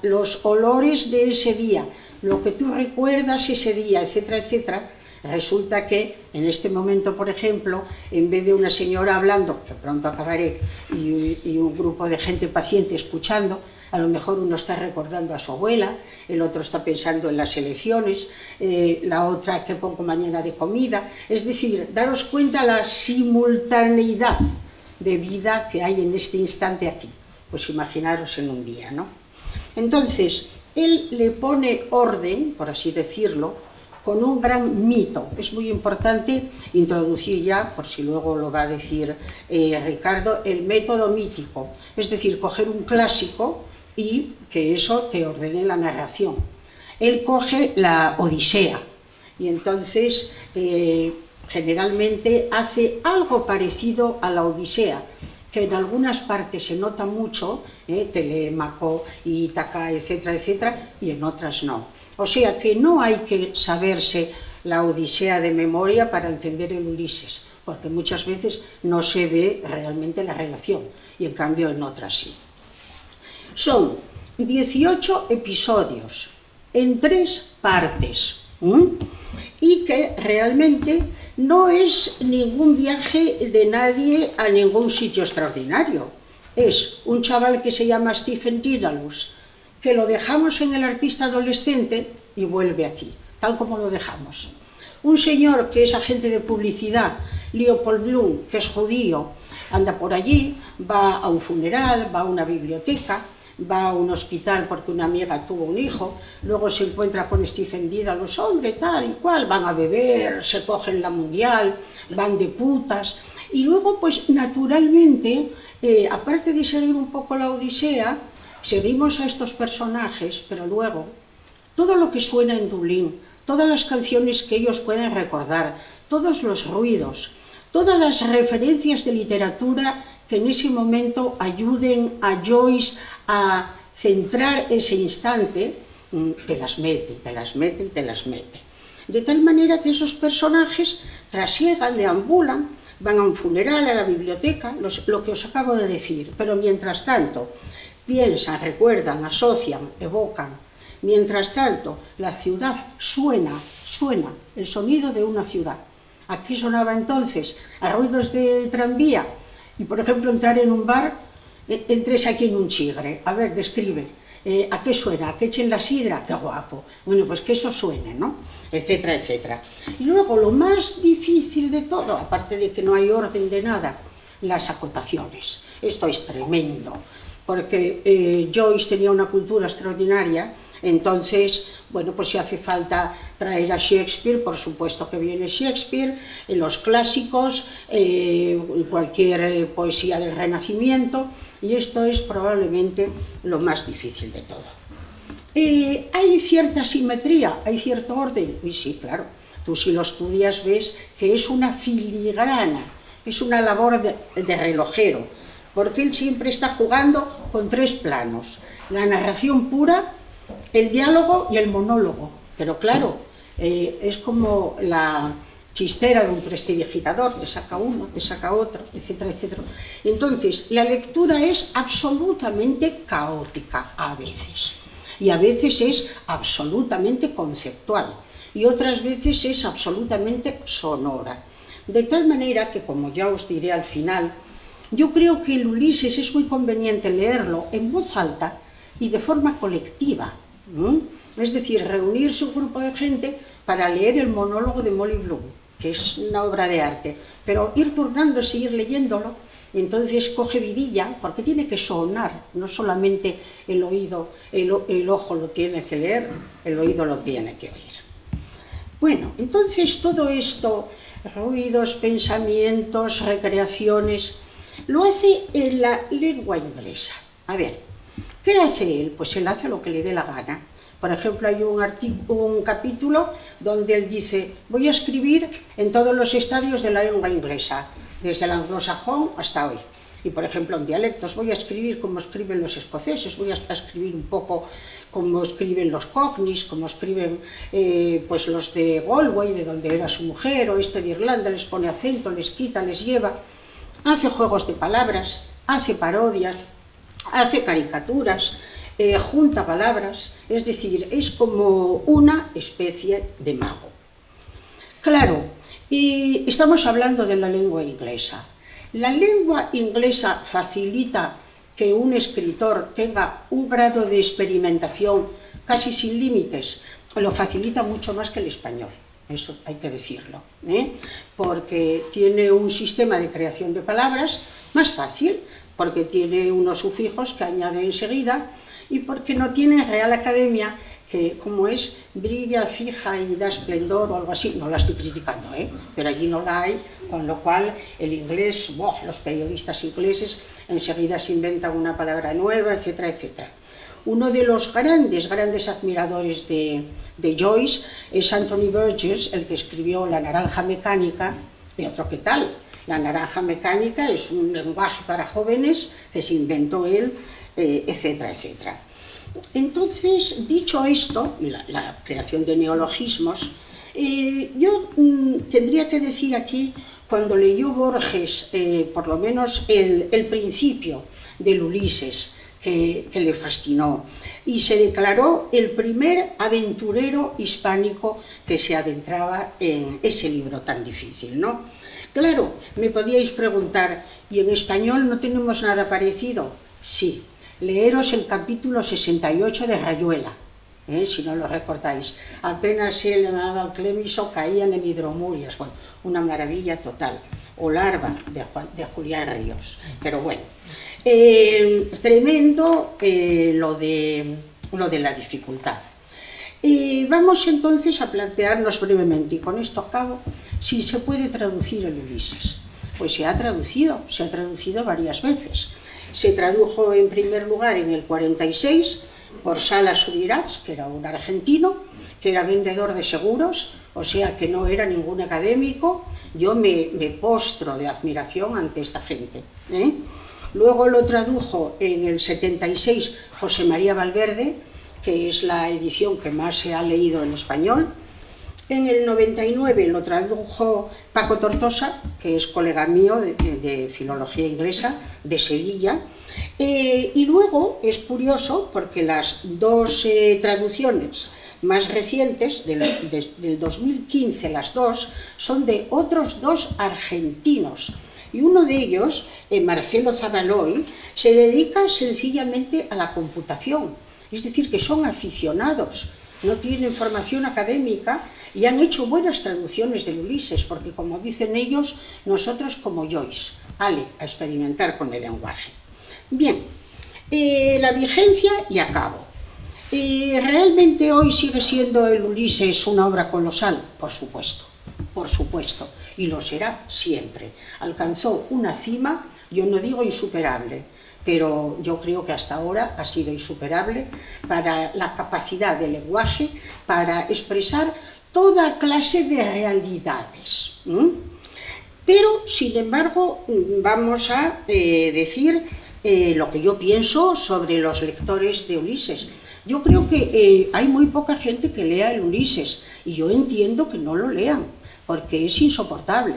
los olores de ese día, lo que tú recuerdas ese día, etcétera, etcétera, resulta que en este momento, por ejemplo, en vez de una señora hablando, que pronto acabaré, y un grupo de gente paciente escuchando, a lo mejor uno está recordando a su abuela, el otro está pensando en las elecciones, la otra qué pongo mañana de comida. Es decir, daros cuenta la simultaneidad de vida que hay en este instante aquí. Pues imaginaros en un día, ¿no? Entonces, él le pone orden, por así decirlo, con un gran mito. Es muy importante introducir ya, por si luego lo va a decir Ricardo, el método mítico. Es decir, coger un clásico y que eso te ordene la narración. Él coge la Odisea y entonces generalmente hace algo parecido a la Odisea, que en algunas partes se nota mucho, Telémaco, Ítaca, etcétera, etcétera, y en otras no. O sea que no hay que saberse la Odisea de memoria para entender el Ulises, porque muchas veces no se ve realmente la relación, y en cambio en otras sí. Son 18 episodios en 3 partes, y que realmente no es ningún viaje de nadie a ningún sitio extraordinario. Es un chaval que se llama Stephen Dedalus, que lo dejamos en El artista adolescente y vuelve aquí, tal como lo dejamos. Un señor que es agente de publicidad, Leopold Bloom, que es judío, anda por allí, va a un funeral, va a una biblioteca, va a un hospital porque una amiga tuvo un hijo, luego se encuentra con Stephen Dedalus, hombre, tal y cual, van a beber, se cogen la mundial, van de putas, y luego, pues, naturalmente, aparte de seguir un poco la Odisea, seguimos a estos personajes, pero luego, todo lo que suena en Dublín, todas las canciones que ellos pueden recordar, todos los ruidos, todas las referencias de literatura que en ese momento ayuden a Joyce a centrar ese instante, te las mete, te las mete, te las mete. De tal manera que esos personajes trasiegan, deambulan, van a un funeral, a la biblioteca, lo que os acabo de decir, pero mientras tanto piensan, recuerdan, asocian, evocan. Mientras tanto, la ciudad suena, el sonido de una ciudad. Aquí sonaba entonces a ruidos de tranvía, y por ejemplo entrar en un bar, entres aquí en un chigre, a ver, describe, ¿a qué suena? ¿A qué echen la sidra? ¡Qué guapo! Bueno, pues que eso suene, ¿no? Etcétera, etcétera. Y luego lo más difícil de todo, aparte de que no hay orden de nada, las acotaciones. Esto es tremendo, porque Joyce tenía una cultura extraordinaria. Entonces, bueno, pues si hace falta traer a Shakespeare, por supuesto que viene Shakespeare, los clásicos, cualquier poesía del Renacimiento, y esto es probablemente lo más difícil de todo. ¿Hay cierta simetría? ¿Hay cierto orden? Y sí, claro, tú si lo estudias ves que es una filigrana, es una labor de relojero, porque él siempre está jugando con 3 planos, la narración pura, el diálogo y el monólogo, pero claro, es como la chistera de un prestidigitador, te saca uno, te saca otro, etcétera, etcétera. Entonces, la lectura es absolutamente caótica a veces, y a veces es absolutamente conceptual, y otras veces es absolutamente sonora. De tal manera que, como ya os diré al final, yo creo que el Ulises es muy conveniente leerlo en voz alta y de forma colectiva, es decir, reunirse un grupo de gente para leer el monólogo de Molly Bloom, que es una obra de arte, pero ir turnándose, ir leyéndolo, y entonces coge vidilla, porque tiene que sonar, no solamente el oído, el ojo lo tiene que leer, el oído lo tiene que oír. Bueno, entonces todo esto, ruidos, pensamientos, recreaciones, lo hace en la lengua inglesa. A ver, ¿qué hace él? Pues él hace lo que le dé la gana. Por ejemplo, hay un capítulo donde él dice: voy a escribir en todos los estadios de la lengua inglesa, desde el anglosajón hasta hoy. Y, por ejemplo, en dialectos voy a escribir como escriben los escoceses, voy a escribir un poco como escriben los cockneys, como escriben pues los de Galway, de donde era su mujer, o de Irlanda, les pone acento, les quita, les lleva. Hace juegos de palabras, hace parodias, hace caricaturas, junta palabras, es decir, es como una especie de mago. Claro, y estamos hablando de la lengua inglesa. La lengua inglesa facilita que un escritor tenga un grado de experimentación casi sin límites, lo facilita mucho más que el español, eso hay que decirlo, porque tiene un sistema de creación de palabras más fácil, porque tiene unos sufijos que añade enseguida y porque no tiene Real Academia, que como es brilla, fija y da esplendor o algo así, no la estoy criticando, pero allí no la hay, con lo cual el inglés, los periodistas ingleses enseguida se inventan una palabra nueva, etcétera, etcétera. Uno de los grandes admiradores de Joyce es Anthony Burgess, el que escribió La naranja mecánica, y otro que tal. La naranja mecánica es un lenguaje para jóvenes que se inventó él, etcétera, etcétera. Entonces, dicho esto, la creación de neologismos, yo tendría que decir aquí, cuando leyó Borges, por lo menos el principio del Ulises, que le fascinó, y se declaró el primer aventurero hispánico que se adentraba en ese libro tan difícil, ¿no? Claro, me podíais preguntar, ¿y en español no tenemos nada parecido? Sí. Leeros el capítulo 68 de Rayuela, si no lo recordáis. Apenas él al Clemiso caían en hidromurias, bueno, una maravilla total. O Larva, de Julián Ríos. Pero bueno, tremendo lo de la dificultad. Vamos entonces a plantearnos brevemente, y con esto acabo, si se puede traducir el Ulises. Pues se ha traducido varias veces. Se tradujo en primer lugar en el 46 por Salas Subirats, que era un argentino, que era vendedor de seguros, o sea que no era ningún académico. Yo me postro de admiración ante esta gente. Luego lo tradujo en el 76 José María Valverde, que es la edición que más se ha leído en español. En el 99 lo tradujo Paco Tortosa, que es colega mío de filología inglesa, de Sevilla. Y luego es curioso porque las dos traducciones más recientes, del 2015, las dos, son de otros dos argentinos. Y uno de ellos, Marcelo Zavaloy, se dedica sencillamente a la computación. Es decir, que son aficionados, no tienen formación académica y han hecho buenas traducciones del Ulises, porque como dicen ellos, nosotros como Joyce, a experimentar con el lenguaje. Bien, la vigencia y acabo. ¿Realmente hoy sigue siendo el Ulises una obra colosal? Por supuesto, y lo será siempre. Alcanzó una cima, yo no digo insuperable, pero yo creo que hasta ahora ha sido insuperable para la capacidad del lenguaje, para expresar toda clase de realidades. Pero, sin embargo, vamos a decir lo que yo pienso sobre los lectores de Ulises. Yo creo que hay muy poca gente que lea el Ulises, y yo entiendo que no lo lean, porque es insoportable.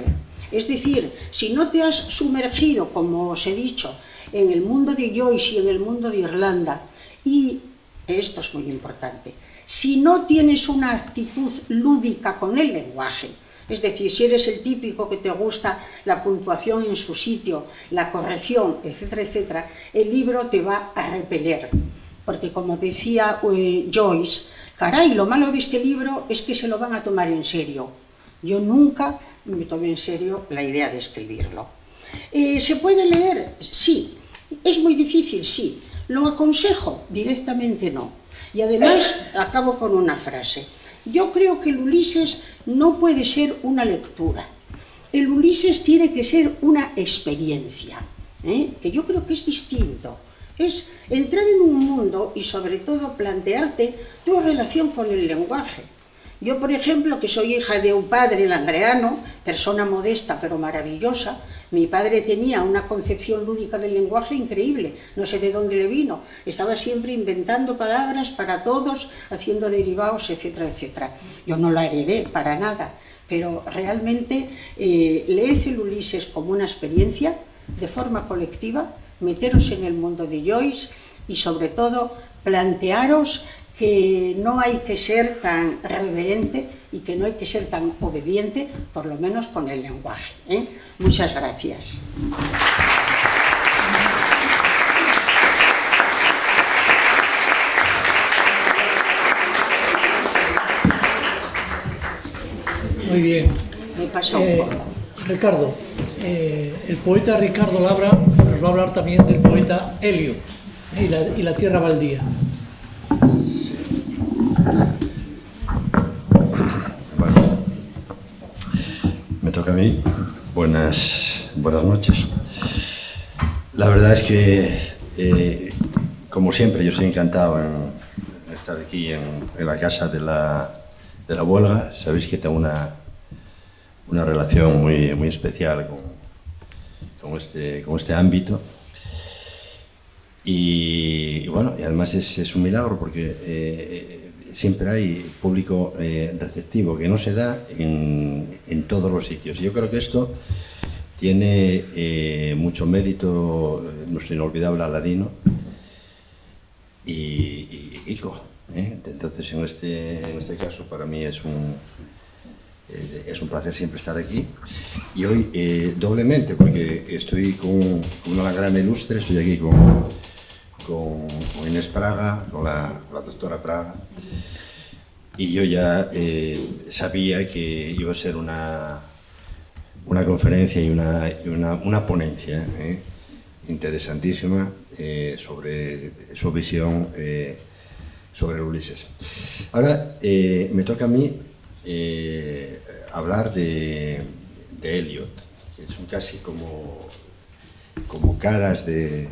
Es decir, si no te has sumergido, como os he dicho, en el mundo de Joyce y en el mundo de Irlanda, y esto es muy importante, si no tienes una actitud lúdica con el lenguaje, es decir, si eres el típico que te gusta la puntuación en su sitio, la corrección, etcétera, etcétera, el libro te va a repeler, porque como decía Joyce, caray, lo malo de este libro es que se lo van a tomar en serio. Yo nunca me tomé en serio la idea de escribirlo. ¿Se puede leer? Sí. ¿Es muy difícil? Sí. ¿Lo aconsejo? Directamente no. Y además, acabo con una frase. Yo creo que el Ulises no puede ser una lectura. El Ulises tiene que ser una experiencia, que yo creo que es distinto. Es entrar en un mundo y sobre todo plantearte tu relación con el lenguaje. Yo, por ejemplo, que soy hija de un padre langreano, persona modesta pero maravillosa, mi padre tenía una concepción lúdica del lenguaje increíble, no sé de dónde le vino, estaba siempre inventando palabras para todos, haciendo derivados, etcétera, etcétera. Yo no la heredé para nada, pero realmente leed el Ulises como una experiencia de forma colectiva, meteros en el mundo de Joyce y sobre todo plantearos que no hay que ser tan reverente y que no hay que ser tan obediente, por lo menos con el lenguaje, ¿eh? Muchas gracias. Muy bien. Me pasa un poco. Ricardo, el poeta Ricardo Labra nos va a hablar también del poeta Helio y la tierra baldía. Bueno, me toca a mí. Buenas noches. La verdad es que, como siempre, yo estoy encantado en estar aquí en la casa de la huelga. Sabéis que tengo una relación muy especial con este ámbito. Y bueno, y además es un milagro porque siempre hay público receptivo, que no se da en todos los sitios. Yo creo que esto tiene mucho mérito nuestro inolvidable Aladino y Kiko. Entonces, en este caso, para mí es un placer siempre estar aquí. Y hoy doblemente, porque estoy con una gran ilustre, estoy aquí con Inés Praga, con la doctora Praga, y yo ya sabía que iba a ser una conferencia y una ponencia interesantísima sobre su visión sobre Ulises. Ahora me toca a mí hablar de Eliot, que son casi como caras de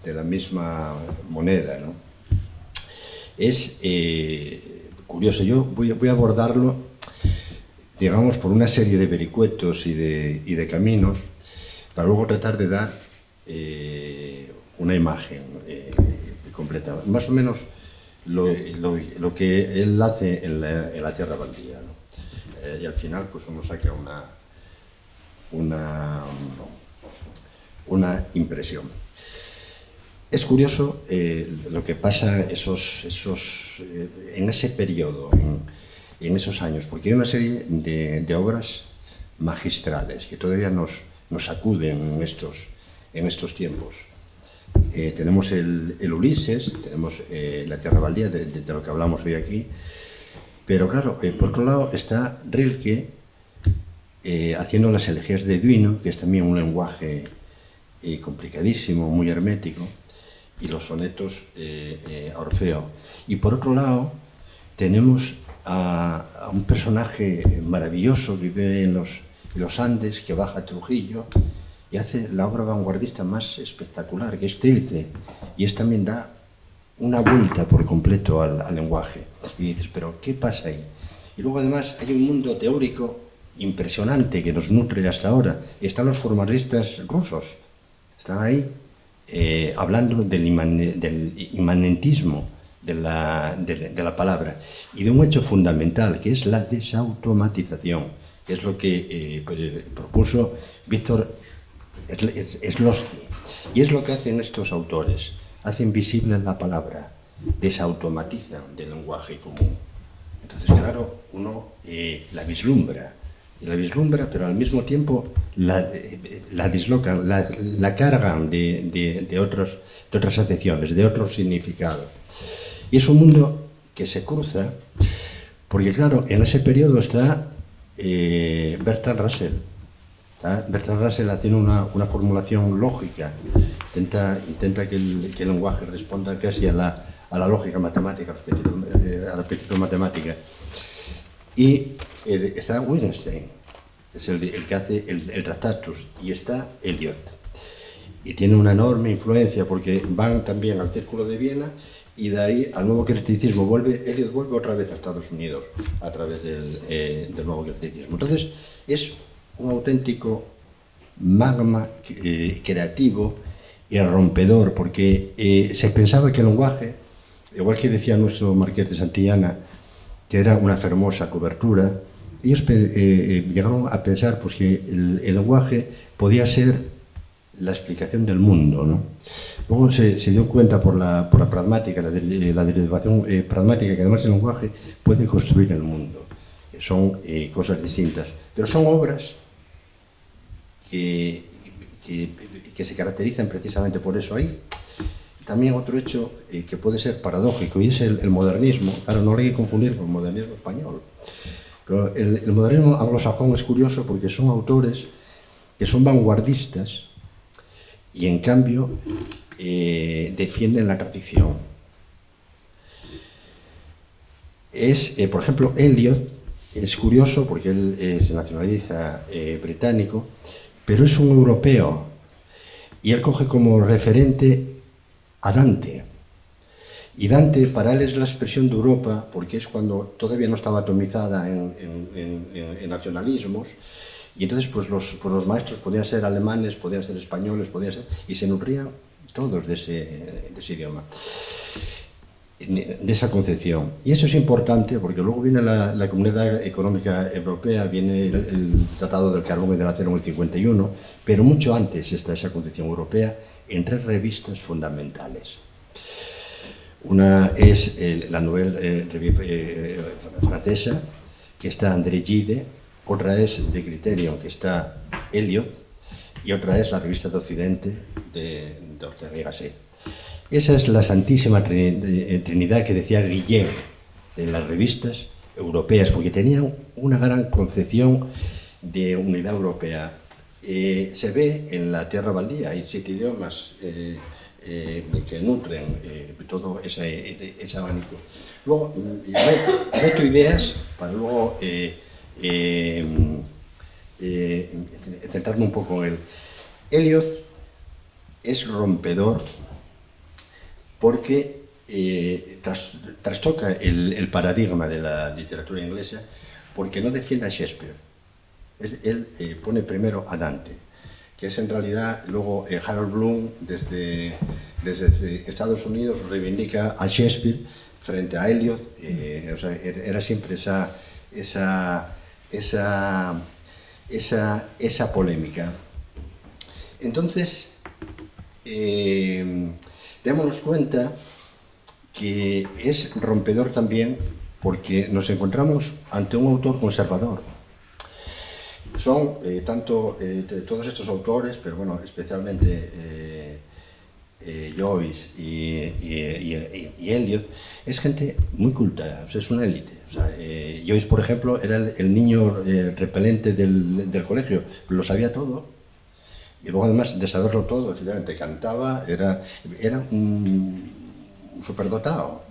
la misma moneda, ¿no? Es curioso, yo voy a abordarlo, digamos, por una serie de vericuetos y de caminos, para luego tratar de dar una imagen completa, más o menos lo que él hace en la tierra baldía, ¿no? Y al final pues uno saca una impresión. Es curioso lo que pasa en ese periodo, en esos años, porque hay una serie de obras magistrales que todavía nos sacuden en estos tiempos. Tenemos el Ulises, tenemos la tierra baldía, de lo que hablamos hoy aquí, pero claro, por otro lado está Rilke haciendo las elegías de Duino, que es también un lenguaje complicadísimo, muy hermético, y los sonetos a Orfeo. Y por otro lado tenemos a un personaje maravilloso que vive en los Andes, que baja a Trujillo y hace la obra vanguardista más espectacular, que es Trilce, y también da una vuelta por completo al lenguaje. Y dices, pero ¿qué pasa ahí? Y luego además hay un mundo teórico impresionante que nos nutre hasta ahora. Y están los formalistas rusos, están ahí hablando del inmanentismo de la palabra y de un hecho fundamental, que es la desautomatización, que es lo que propuso Víctor Szlosky. Y es lo que hacen estos autores, hacen visible la palabra, desautomatizan del lenguaje común. Entonces, claro, uno la vislumbra, pero al mismo tiempo la dislocan, la cargan de otras acepciones, de otros significados. Y es un mundo que se cruza, porque claro, en ese periodo está Bertrand Russell. Bertrand Russell tiene una formulación lógica, intenta que el lenguaje responda casi a la lógica matemática, a la precisión matemática. Y está Wittgenstein, es el que hace el Tractatus, y está Eliot. y tiene una enorme influencia porque van también al Círculo de Viena y de ahí al nuevo criticismo. Eliot vuelve otra vez a Estados Unidos a través del nuevo criticismo. Entonces es un auténtico magma creativo y rompedor, porque se pensaba que el lenguaje, igual que decía nuestro Marqués de Santillana, que era una fermosa cobertura, ellos llegaron a pensar pues, que el lenguaje podía ser la explicación del mundo, ¿no? Luego se dio cuenta por la pragmática, la derivación pragmática, que además el lenguaje puede construir el mundo, que son cosas distintas, pero son obras que se caracterizan precisamente por eso. Hay también otro hecho que puede ser paradójico, y es el modernismo. Claro, no hay que confundir con el modernismo español, pero el modernismo anglosajón es curioso porque son autores que son vanguardistas y en cambio defienden la tradición. Por ejemplo, Eliot es curioso porque él se nacionaliza británico, pero es un europeo y él coge como referente a Dante. Y Dante para él es la expresión de Europa, porque es cuando todavía no estaba atomizada en nacionalismos, y entonces pues los maestros podían ser alemanes, podían ser españoles, y se nutrían todos de ese idioma, de esa concepción. Y eso es importante porque luego viene la Comunidad Económica Europea, viene el Tratado del Carbón y del Acero en el 51, pero mucho antes está esa concepción europea en 3 revistas fundamentales. Una es la Nouvelle Revue francesa, que está André Gide, otra es The Criterion, que está Eliot, y otra es la Revista de Occidente de Ortega y Gasset. Esa es la santísima trinidad que decía Guillén de las revistas europeas, porque tenían una gran concepción de unidad europea. Se ve en la Tierra Baldía, hay 7 idiomas que nutren todo ese abanico. Luego, meto ideas para luego centrarme un poco en él. Eliot es rompedor porque trastoca el paradigma de la literatura inglesa, porque no defiende a Shakespeare. Él pone primero a Dante, que es en realidad, luego Harold Bloom desde Estados Unidos reivindica a Shakespeare frente a Eliot. O sea, era siempre esa polémica. Entonces, démonos cuenta que es rompedor también porque nos encontramos ante un autor conservador. Son todos estos autores, pero bueno, especialmente Joyce y Eliot, es gente muy culta, o sea, es una élite. O sea, Joyce, por ejemplo, era el niño repelente del colegio, lo sabía todo. Y luego, además de saberlo todo, efectivamente cantaba, era un superdotado.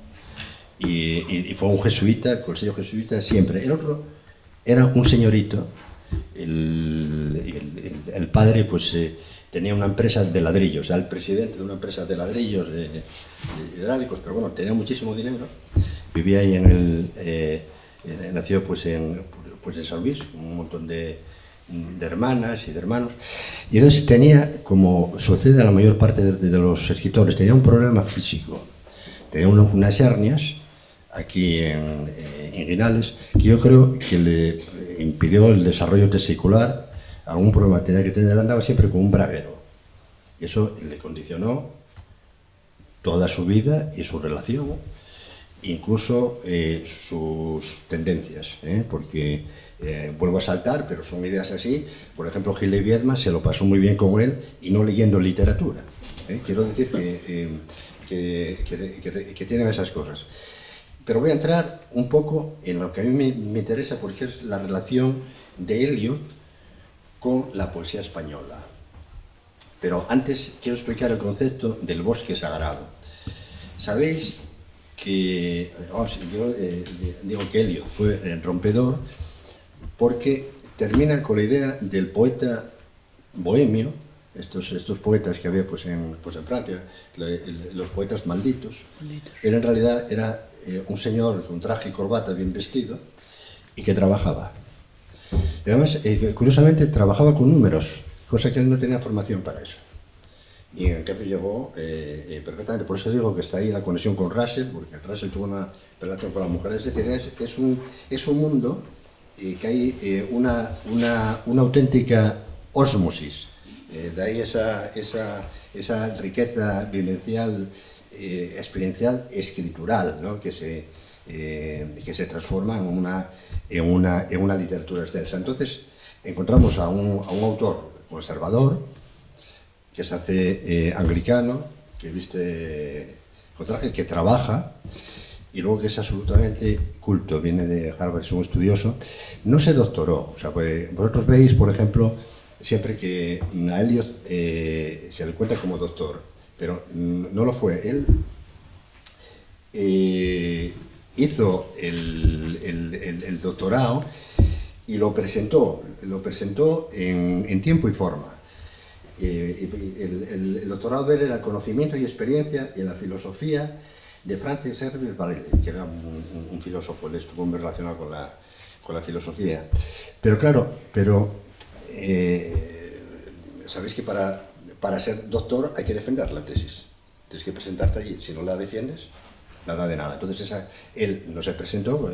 Y fue un jesuita, con el sello jesuita siempre. El otro era un señorito. El padre pues tenía una empresa de ladrillos, era el presidente de una empresa de ladrillos de hidráulicos, pero bueno, tenía muchísimo dinero. Vivía ahí nació pues en San Luis, un montón de hermanas y de hermanos, y entonces tenía, como sucede a la mayor parte de los escritores, tenía un problema físico, tenía unas hernias aquí inguinales, que yo creo que le impidió el desarrollo testicular, algún problema tenía que tener, andaba siempre con un braguero, y eso le condicionó toda su vida y su relación, incluso sus tendencias, porque vuelvo a saltar, pero son ideas así. Por ejemplo, Gil de Viedma se lo pasó muy bien con él y no leyendo literatura. Quiero decir que tienen esas cosas. Pero voy a entrar un poco en lo que a mí me interesa, porque es la relación de Eliot con la poesía española. Pero antes quiero explicar el concepto del bosque sagrado. Sabéis que yo digo que Eliot fue rompedor porque termina con la idea del poeta bohemio estos poetas que había pues en Francia, los poetas malditos. Él en realidad era un señor con traje y corbata bien vestido y que trabajaba. Y además, curiosamente, trabajaba con números, cosa que él no tenía formación para eso. Y en cambio llegó perfectamente. Por eso digo que está ahí la conexión con Russell, porque Russell tuvo una relación con la mujer. Es decir, es un mundo que hay una auténtica ósmosis. De ahí esa riqueza vivencial, experiencial, escritural, ¿no? que se transforma en una literatura extensa. Entonces, encontramos a un autor conservador, que se hace anglicano, que viste con traje, que trabaja, y luego que es absolutamente culto, viene de Harvard, es un estudioso. No se doctoró, o sea, pues, vosotros veis, por ejemplo, siempre que a Eliot se le cuenta como doctor, pero no lo fue. Él hizo el doctorado y lo presentó en tiempo y forma. El doctorado de él era conocimiento y experiencia en la filosofía de Francis Herbert Varela, que era un filósofo, él estuvo muy relacionado con la filosofía. Pero claro, sabéis que para ser doctor hay que defender la tesis. Tienes que presentarte allí. Si no la defiendes, nada de nada. Entonces él no se presentó,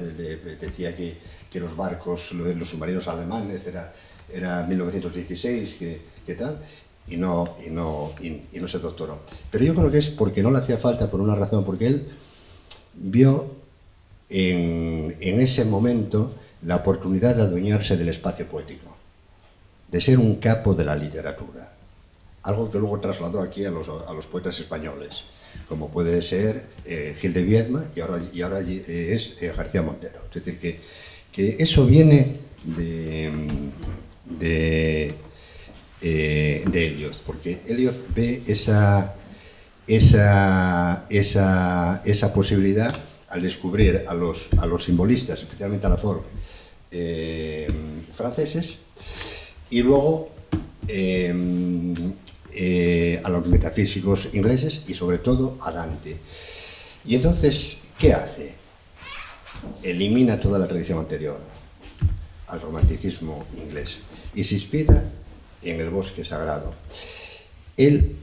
decía que los barcos, los submarinos alemanes, era 1916, que tal, y no se doctoró. Pero yo creo que es porque no le hacía falta, por una razón, porque él vio en ese momento la oportunidad de adueñarse del espacio poético, de ser un capo de la literatura, algo que luego trasladó aquí a los poetas españoles, como puede ser Gil de Viedma y ahora es García Montero. Es decir, que eso viene de Eliot, porque Eliot ve esa posibilidad al descubrir a los simbolistas, especialmente a la Ford, franceses, y luego a los metafísicos ingleses y sobre todo a Dante. Y entonces, ¿qué hace? Elimina toda la tradición anterior al romanticismo inglés y se inspira en el bosque sagrado. Él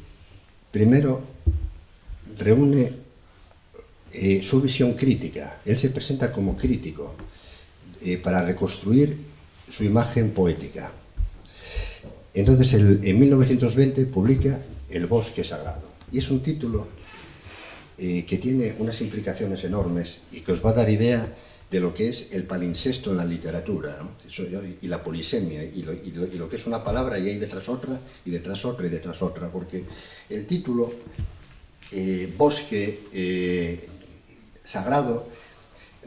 primero reúne su visión crítica. Él se presenta como crítico para reconstruir su imagen poética. Entonces, en 1920 publica El bosque sagrado. Y es un título que tiene unas implicaciones enormes y que os va a dar idea de lo que es el palincesto en la literatura, ¿no? Y la polisemia, y lo que es una palabra y hay detrás otra, y detrás otra, y detrás otra, porque el título, bosque sagrado,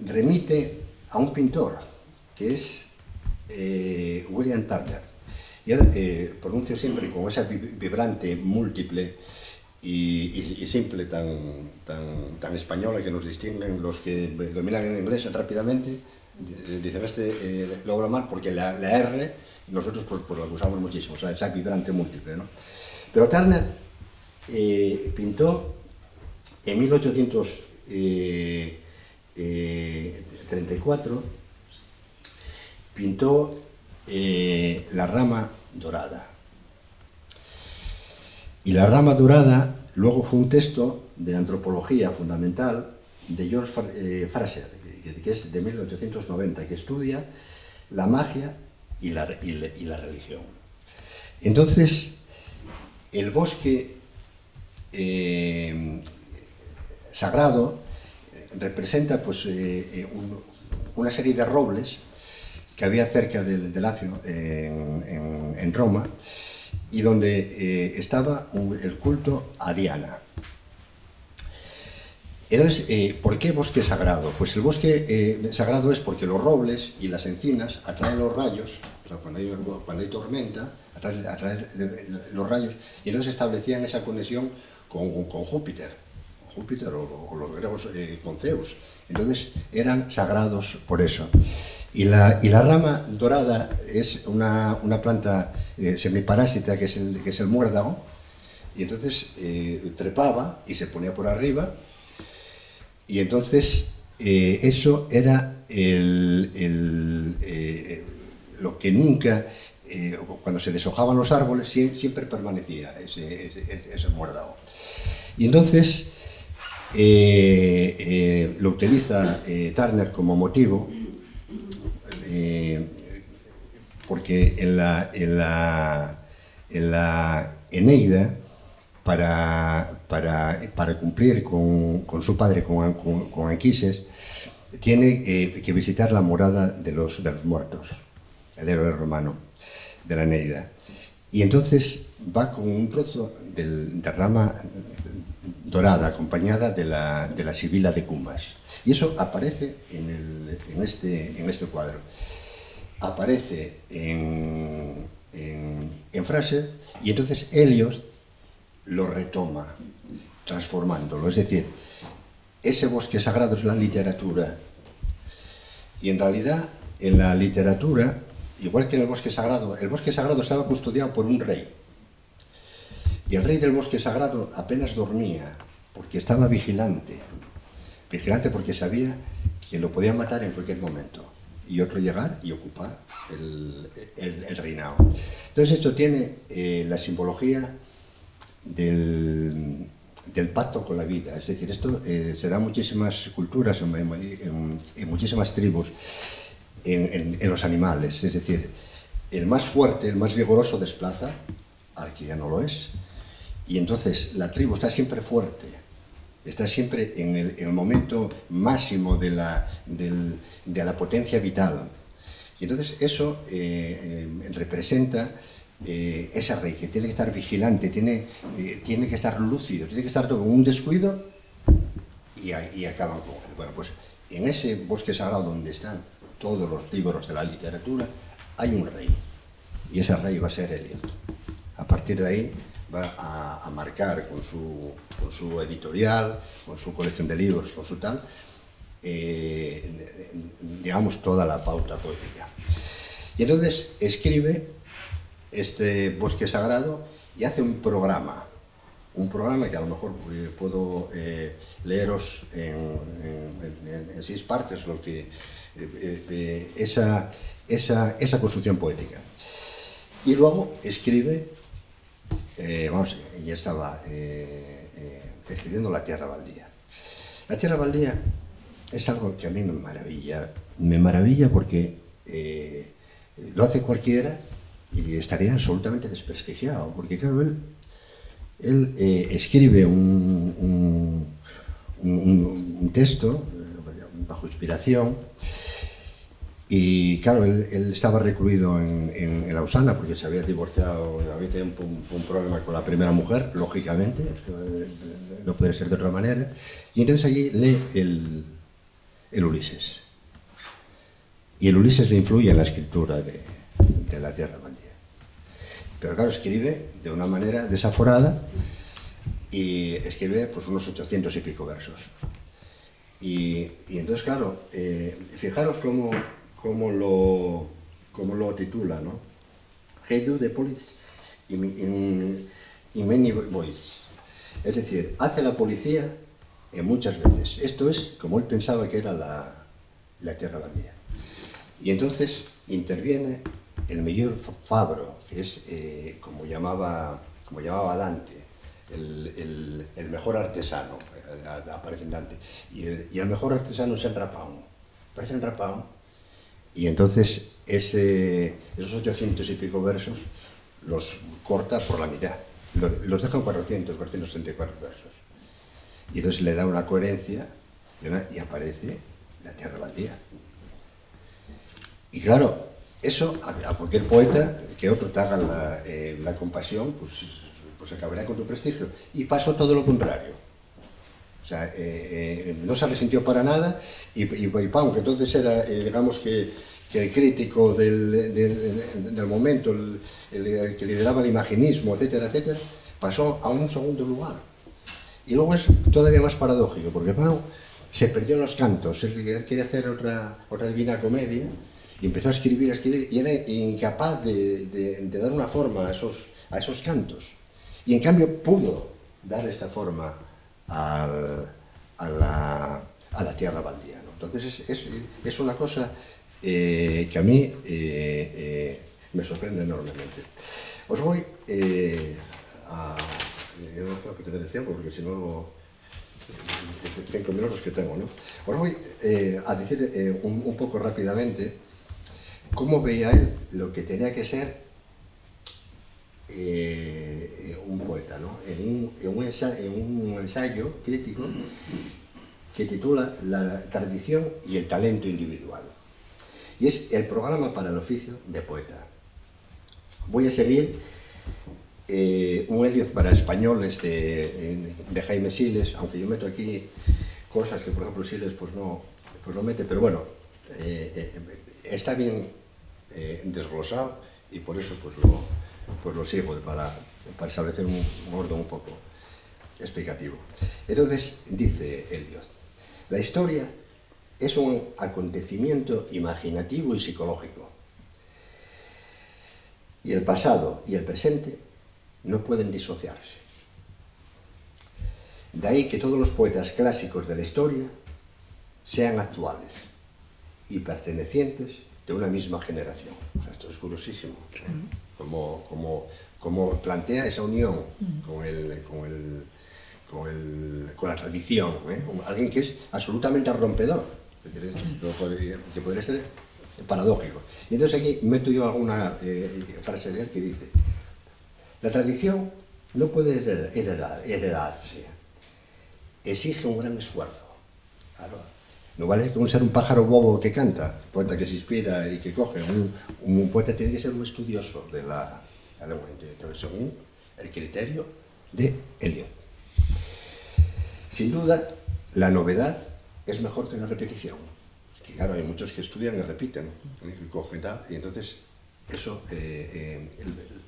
remite a un pintor, que es William Turner. Yo pronuncio siempre con esa vibrante, múltiple y simple tan española que nos distinguen los que dominan en inglés rápidamente. Dicen lo habla mal porque la R nosotros pues la usamos muchísimo, o sea, esa vibrante múltiple, ¿no? Pero Turner pintó en 1834, pintó La rama dorada. Y La rama dorada luego fue un texto de antropología fundamental de George Fraser, que es de 1890, que estudia la magia y la religión. Entonces, el bosque sagrado representa pues, una serie de robles que había cerca del Lacio, en Roma, y donde estaba el culto a Diana. Entonces, ¿por qué bosque sagrado? Pues el bosque sagrado es porque los robles y las encinas atraen los rayos, o sea, cuando hay tormenta, atraen los rayos, y entonces establecían esa conexión con Júpiter o los griegos con Zeus. Entonces eran sagrados por eso. Y la rama dorada es una planta semiparásita que es el muérdago, y entonces trepaba y se ponía por arriba, y entonces eso era lo que nunca, cuando se deshojaban los árboles, siempre permanecía ese muérdago. Y entonces lo utiliza Turner como motivo, porque en la Eneida, para cumplir con su padre, con Anquises, tiene que visitar la morada de los muertos, el héroe romano de la Eneida. Y entonces va con un trozo de rama dorada, acompañada de la Sibila de Cumas. Y eso aparece en este cuadro. Aparece en Fraser, y entonces Helios lo retoma, transformándolo. Es decir, ese bosque sagrado es la literatura. Y en realidad, en la literatura, igual que en el bosque sagrado estaba custodiado por un rey. Y el rey del bosque sagrado apenas dormía, porque estaba vigilante. Vigilante porque sabía que lo podía matar en cualquier momento. Y otro llegar y ocupar el reinado. Entonces esto tiene la simbología del pacto con la vida. Es decir, esto se da en muchísimas culturas, en muchísimas tribus, en los animales. Es decir, el más fuerte, el más vigoroso desplaza al que ya no lo es. Y entonces la tribu está siempre fuerte, está siempre en el momento máximo de la potencia vital. Y entonces eso representa ese rey que tiene que estar vigilante, tiene que estar lúcido, tiene que estar todo con un descuido y acaban con él. Bueno, pues en ese bosque sagrado donde están todos los libros de la literatura hay un rey, y ese rey va a ser Eliot. A partir de ahí va a marcar con su editorial, con su colección de libros, con su tal, digamos, toda la pauta poética. Y entonces escribe este bosque sagrado y hace un programa que a lo mejor puedo leeros en 6 partes, lo que esa construcción poética. Y luego escribe, ya estaba escribiendo La tierra baldía. La tierra baldía es algo que a mí me maravilla porque lo hace cualquiera y estaría absolutamente desprestigiado, porque claro, él escribe un texto bajo inspiración, y claro, él estaba recluido en Lausana porque se había divorciado, había tenido un problema con la primera mujer, lógicamente, no puede ser de otra manera, y entonces allí lee el Ulises. Y el Ulises le influye en la escritura de La tierra baldía. Pero claro, escribe de una manera desaforada y escribe pues unos 800 y pico versos. Y entonces, claro, fijaros cómo lo titula, ¿no? He do the police in many ways. Es decir, hace la policía en muchas veces. Esto es como él pensaba que era la tierra baldía. Y entonces interviene el mejor fabro, que es como llamaba Dante, el mejor artesano, aparece en Dante. Y el mejor artesano es el Rapaun. Aparece en Rapaun. Y entonces esos 800 y pico versos los corta por la mitad. Los deja en 434 versos. Y entonces le da una coherencia y aparece la tierra baldía. Y claro, eso a cualquier poeta que otro te haga la compasión, pues acabará con tu prestigio. Y pasó todo lo contrario. O sea, no se resintió para nada y Pau, que entonces era, digamos que el crítico del momento, el que lideraba el imaginismo, etcétera, etcétera, pasó a un segundo lugar. Y luego es todavía más paradójico, porque Pau se perdió en los cantos, él quiere hacer otra Divina Comedia, Y empezó a escribir, y era incapaz de dar una forma a esos cantos. Y en cambio pudo dar esta forma a la tierra baldía, ¿no? Entonces es una cosa que a mí me sorprende enormemente. Os voy yo no creo que te dé tiempo, porque si no, 5 minutos que tengo, ¿no? Os voy a decir un poco rápidamente cómo veía él lo que tenía que ser un poeta, ¿no? En un ensayo crítico que titula La tradición y el talento individual. Y es el programa para el oficio de poeta. Voy a seguir un Eliot para españoles de Jaime Siles, aunque yo meto aquí cosas que, por ejemplo, Siles pues no mete, pero bueno, está bien desglosado, y por eso pues lo sigo para establecer un orden un poco explicativo. Entonces dice Eliot: la historia es un acontecimiento imaginativo y psicológico, y el pasado y el presente no pueden disociarse. De ahí que todos los poetas clásicos de la historia sean actuales y pertenecientes de una misma generación. O sea, esto es curiosísimo, como plantea esa unión con la tradición, alguien que es absolutamente rompedor, que podría ser paradójico. Y entonces aquí meto yo alguna frase de él que dice: la tradición no puede heredarse, exige un gran esfuerzo. Claro, no vale con ser un pájaro bobo que canta, poeta que se inspira y que coge. Un poeta tiene que ser un estudioso de la lengua, según el criterio de Eliot. Sin duda, la novedad es mejor que la repetición. Que claro, hay muchos que estudian y repiten, que cogen y tal, y entonces eso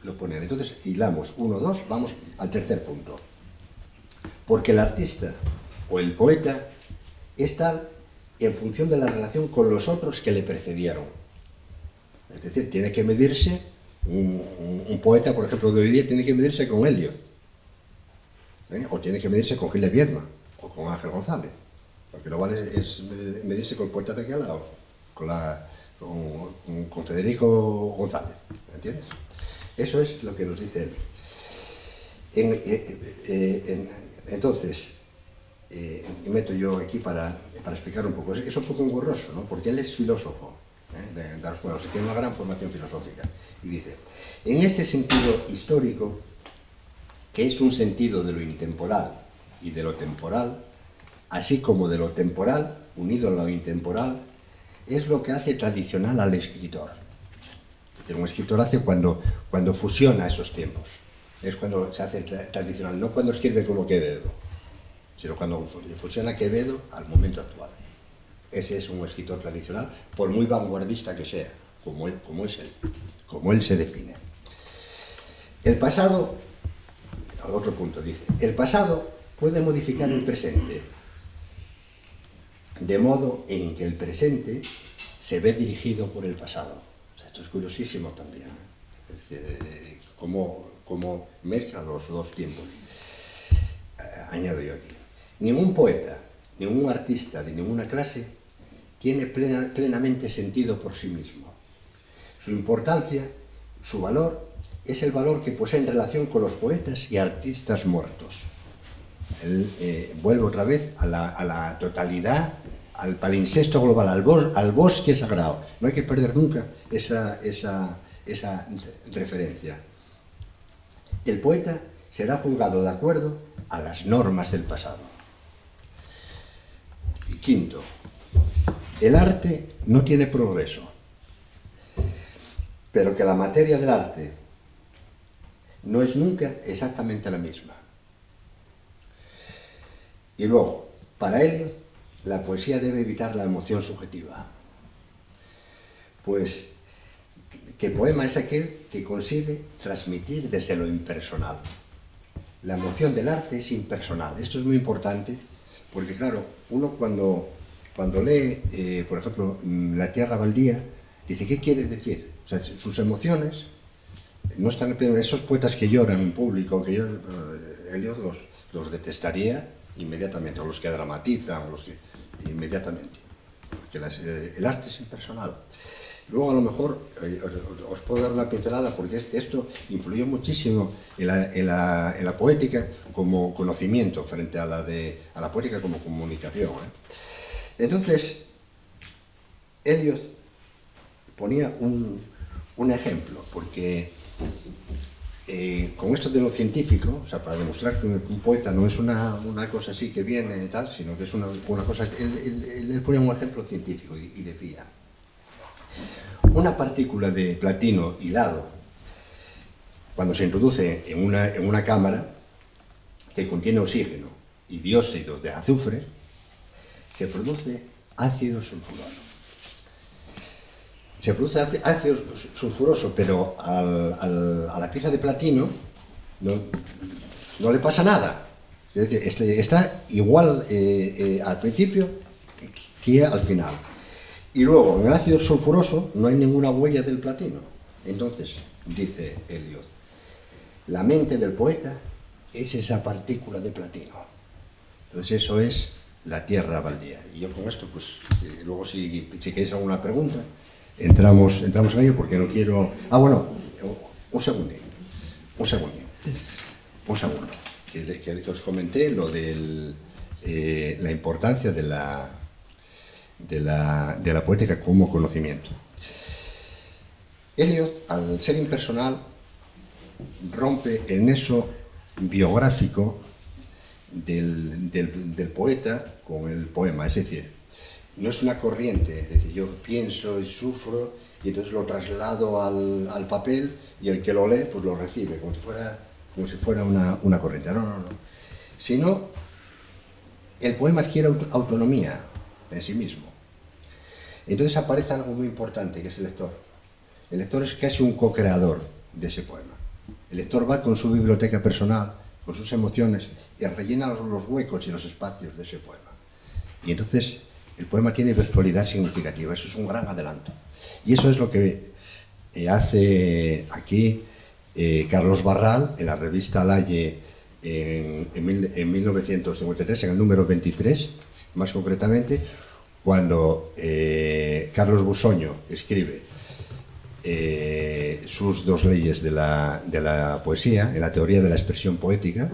lo ponen. Entonces hilamos 1, 2, vamos al tercer punto. Porque el artista o el poeta es tal en función de la relación con los otros que le precedieron. Es decir, tiene que medirse, un poeta, por ejemplo, de hoy día, tiene que medirse con Eliot, o tiene que medirse con Gil de Viedma, o con Ángel González. Lo que no vale es medirse con el poeta de aquí al lado, con Federico González, ¿entiendes? Eso es lo que nos dice él. Entonces, y meto yo aquí para explicar un poco. Es un poco engorroso, ¿no? Porque él es filósofo, de la escuela, o sea, tiene una gran formación filosófica. Y dice: en este sentido histórico, que es un sentido de lo intemporal y de lo temporal, así como de lo temporal unido a lo intemporal, es lo que hace tradicional al escritor. Un escritor hace cuando fusiona esos tiempos. Es cuando se hace tradicional, no cuando escribe como Quevedo, sino cuando fusiona Quevedo al momento actual. Ese es un escritor tradicional, por muy vanguardista que sea, como él se define. El pasado, al otro punto dice, el pasado puede modificar el presente, de modo en que el presente se ve dirigido por el pasado. O sea, esto es curiosísimo también, es decir, cómo mezclan los dos tiempos. Añado yo aquí: ningún poeta, ningún artista de ninguna clase tiene plenamente sentido por sí mismo. Su importancia, su valor, es el valor que posee en relación con los poetas y artistas muertos. Él vuelve otra vez a la totalidad, al palincesto global, al bosque sagrado. No hay que perder nunca esa referencia. El poeta será juzgado de acuerdo a las normas del pasado. Y quinto, el arte no tiene progreso, pero que la materia del arte no es nunca exactamente la misma. Y luego, para ello, la poesía debe evitar la emoción subjetiva. Pues que poema es aquel que consigue transmitir desde lo impersonal. La emoción del arte es impersonal. Esto es muy importante porque, claro, uno cuando lee, por ejemplo, La tierra baldía, Dice, ¿qué quiere decir? O sea, sus emociones no están... Esos poetas que lloran en público, que Eliot los detestaría inmediatamente, o los que dramatizan, o los que... inmediatamente. Porque el arte es impersonal. Luego, a lo mejor, os puedo dar una pincelada, porque esto influyó muchísimo en la poética como conocimiento, frente a la poética como comunicación. Entonces, Eliot ponía un ejemplo, porque con esto de lo científico, o sea, para demostrar que un poeta no es una cosa así que viene y tal, sino que es una cosa... Él ponía un ejemplo científico y decía: una partícula de platino hilado, cuando se introduce en una cámara que contiene oxígeno y dióxido de azufre, se produce ácido sulfuroso. Se produce ácido sulfuroso, pero a la pieza de platino no le pasa nada. Es decir, está igual al principio que al final. Y luego, en el ácido sulfuroso no hay ninguna huella del platino. Entonces, dice Eliot, la mente del poeta es esa partícula de platino. Entonces, eso es la tierra baldía. Y yo con esto, pues, luego si queréis alguna pregunta, entramos en ello, porque no quiero... Ah, bueno, un segundo. Que os comenté lo de la importancia de la poética como conocimiento. Eliot, al ser impersonal, rompe el nexo biográfico del poeta con el poema. Es decir, no es una corriente, es decir, yo pienso y sufro y entonces lo traslado al papel y el que lo lee pues lo recibe como si fuera una corriente. No. Sino el poema adquiere autonomía en sí mismo. Entonces aparece algo muy importante, que es el lector. El lector es casi un co-creador de ese poema. El lector va con su biblioteca personal, con sus emociones, y rellena los huecos y los espacios de ese poema. Y entonces el poema tiene virtualidad significativa. Eso es un gran adelanto. Y eso es lo que hace aquí Carlos Barral en la revista Laie en 1953, en el número 23, más concretamente, cuando Carlos Busoño escribe sus dos leyes de la poesía, en la teoría de la expresión poética.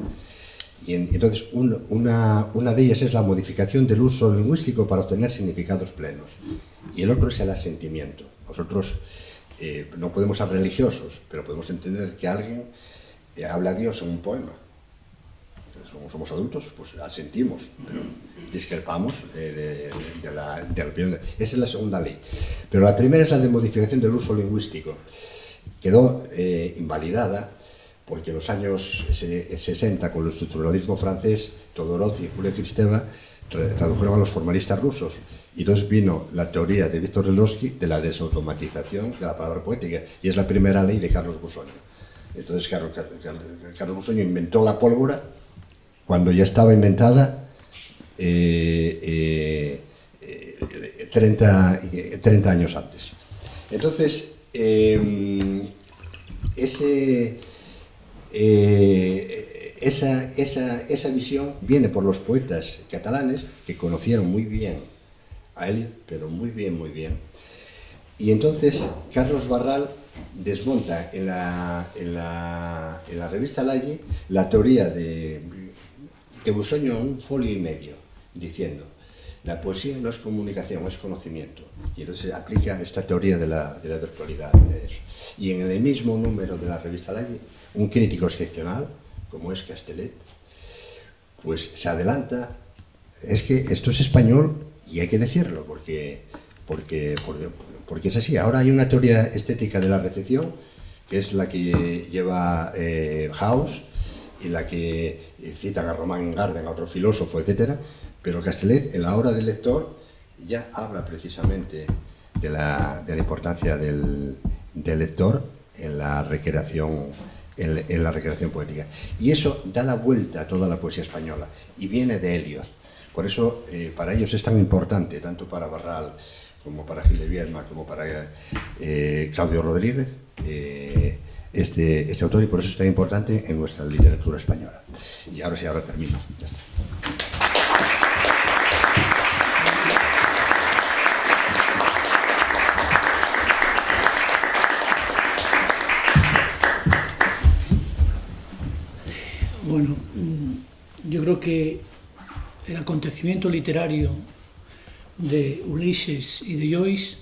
Y entonces una de ellas es la modificación del uso lingüístico para obtener significados plenos, y el otro es el asentimiento. Nosotros no podemos ser religiosos, pero podemos entender que alguien habla a Dios en un poema. Entonces, como somos adultos, pues asentimos, pero discrepamos de la opinión. Esa es la segunda ley. Pero la primera es la de modificación del uso lingüístico. Quedó invalidada porque en los años 60, con el estructuralismo francés, Todorov y Julio Kristeva tradujeron a los formalistas rusos. Y entonces vino la teoría de Víctor Relowski de la desautomatización de la palabra poética, y es la primera ley de Carlos Busoño. Entonces Carlos Busoño inventó la pólvora cuando ya estaba inventada 30 años antes. Entonces, esa visión viene por los poetas catalanes que conocieron muy bien a Eliot, pero muy bien. Y entonces Carlos Barral desmonta en la revista Laie la teoría de Busoño en un folio y medio, diciendo: la poesía no es comunicación, es conocimiento. Y entonces aplica esta teoría de la virtualidad de eso. Y en el mismo número de la revista Laie, un crítico excepcional, como es Castellet, pues se adelanta. Es que esto es español y hay que decirlo, porque es así. Ahora hay una teoría estética de la recepción, que es la que lleva House, y la que citan a Romain Garden, a otro filósofo, etc. Pero Castellet, en la obra del lector, ya habla precisamente de la importancia del lector en la recreación poética. Y eso da la vuelta a toda la poesía española, y viene de Eliot. Por eso, para ellos es tan importante, tanto para Barral como para Gil de Viedma, como para Claudio Rodríguez, este autor, y por eso es tan importante en nuestra literatura española. Y ahora sí, ahora termino. Ya está. Bueno, yo creo que el acontecimiento literario de Ulises y de Joyce,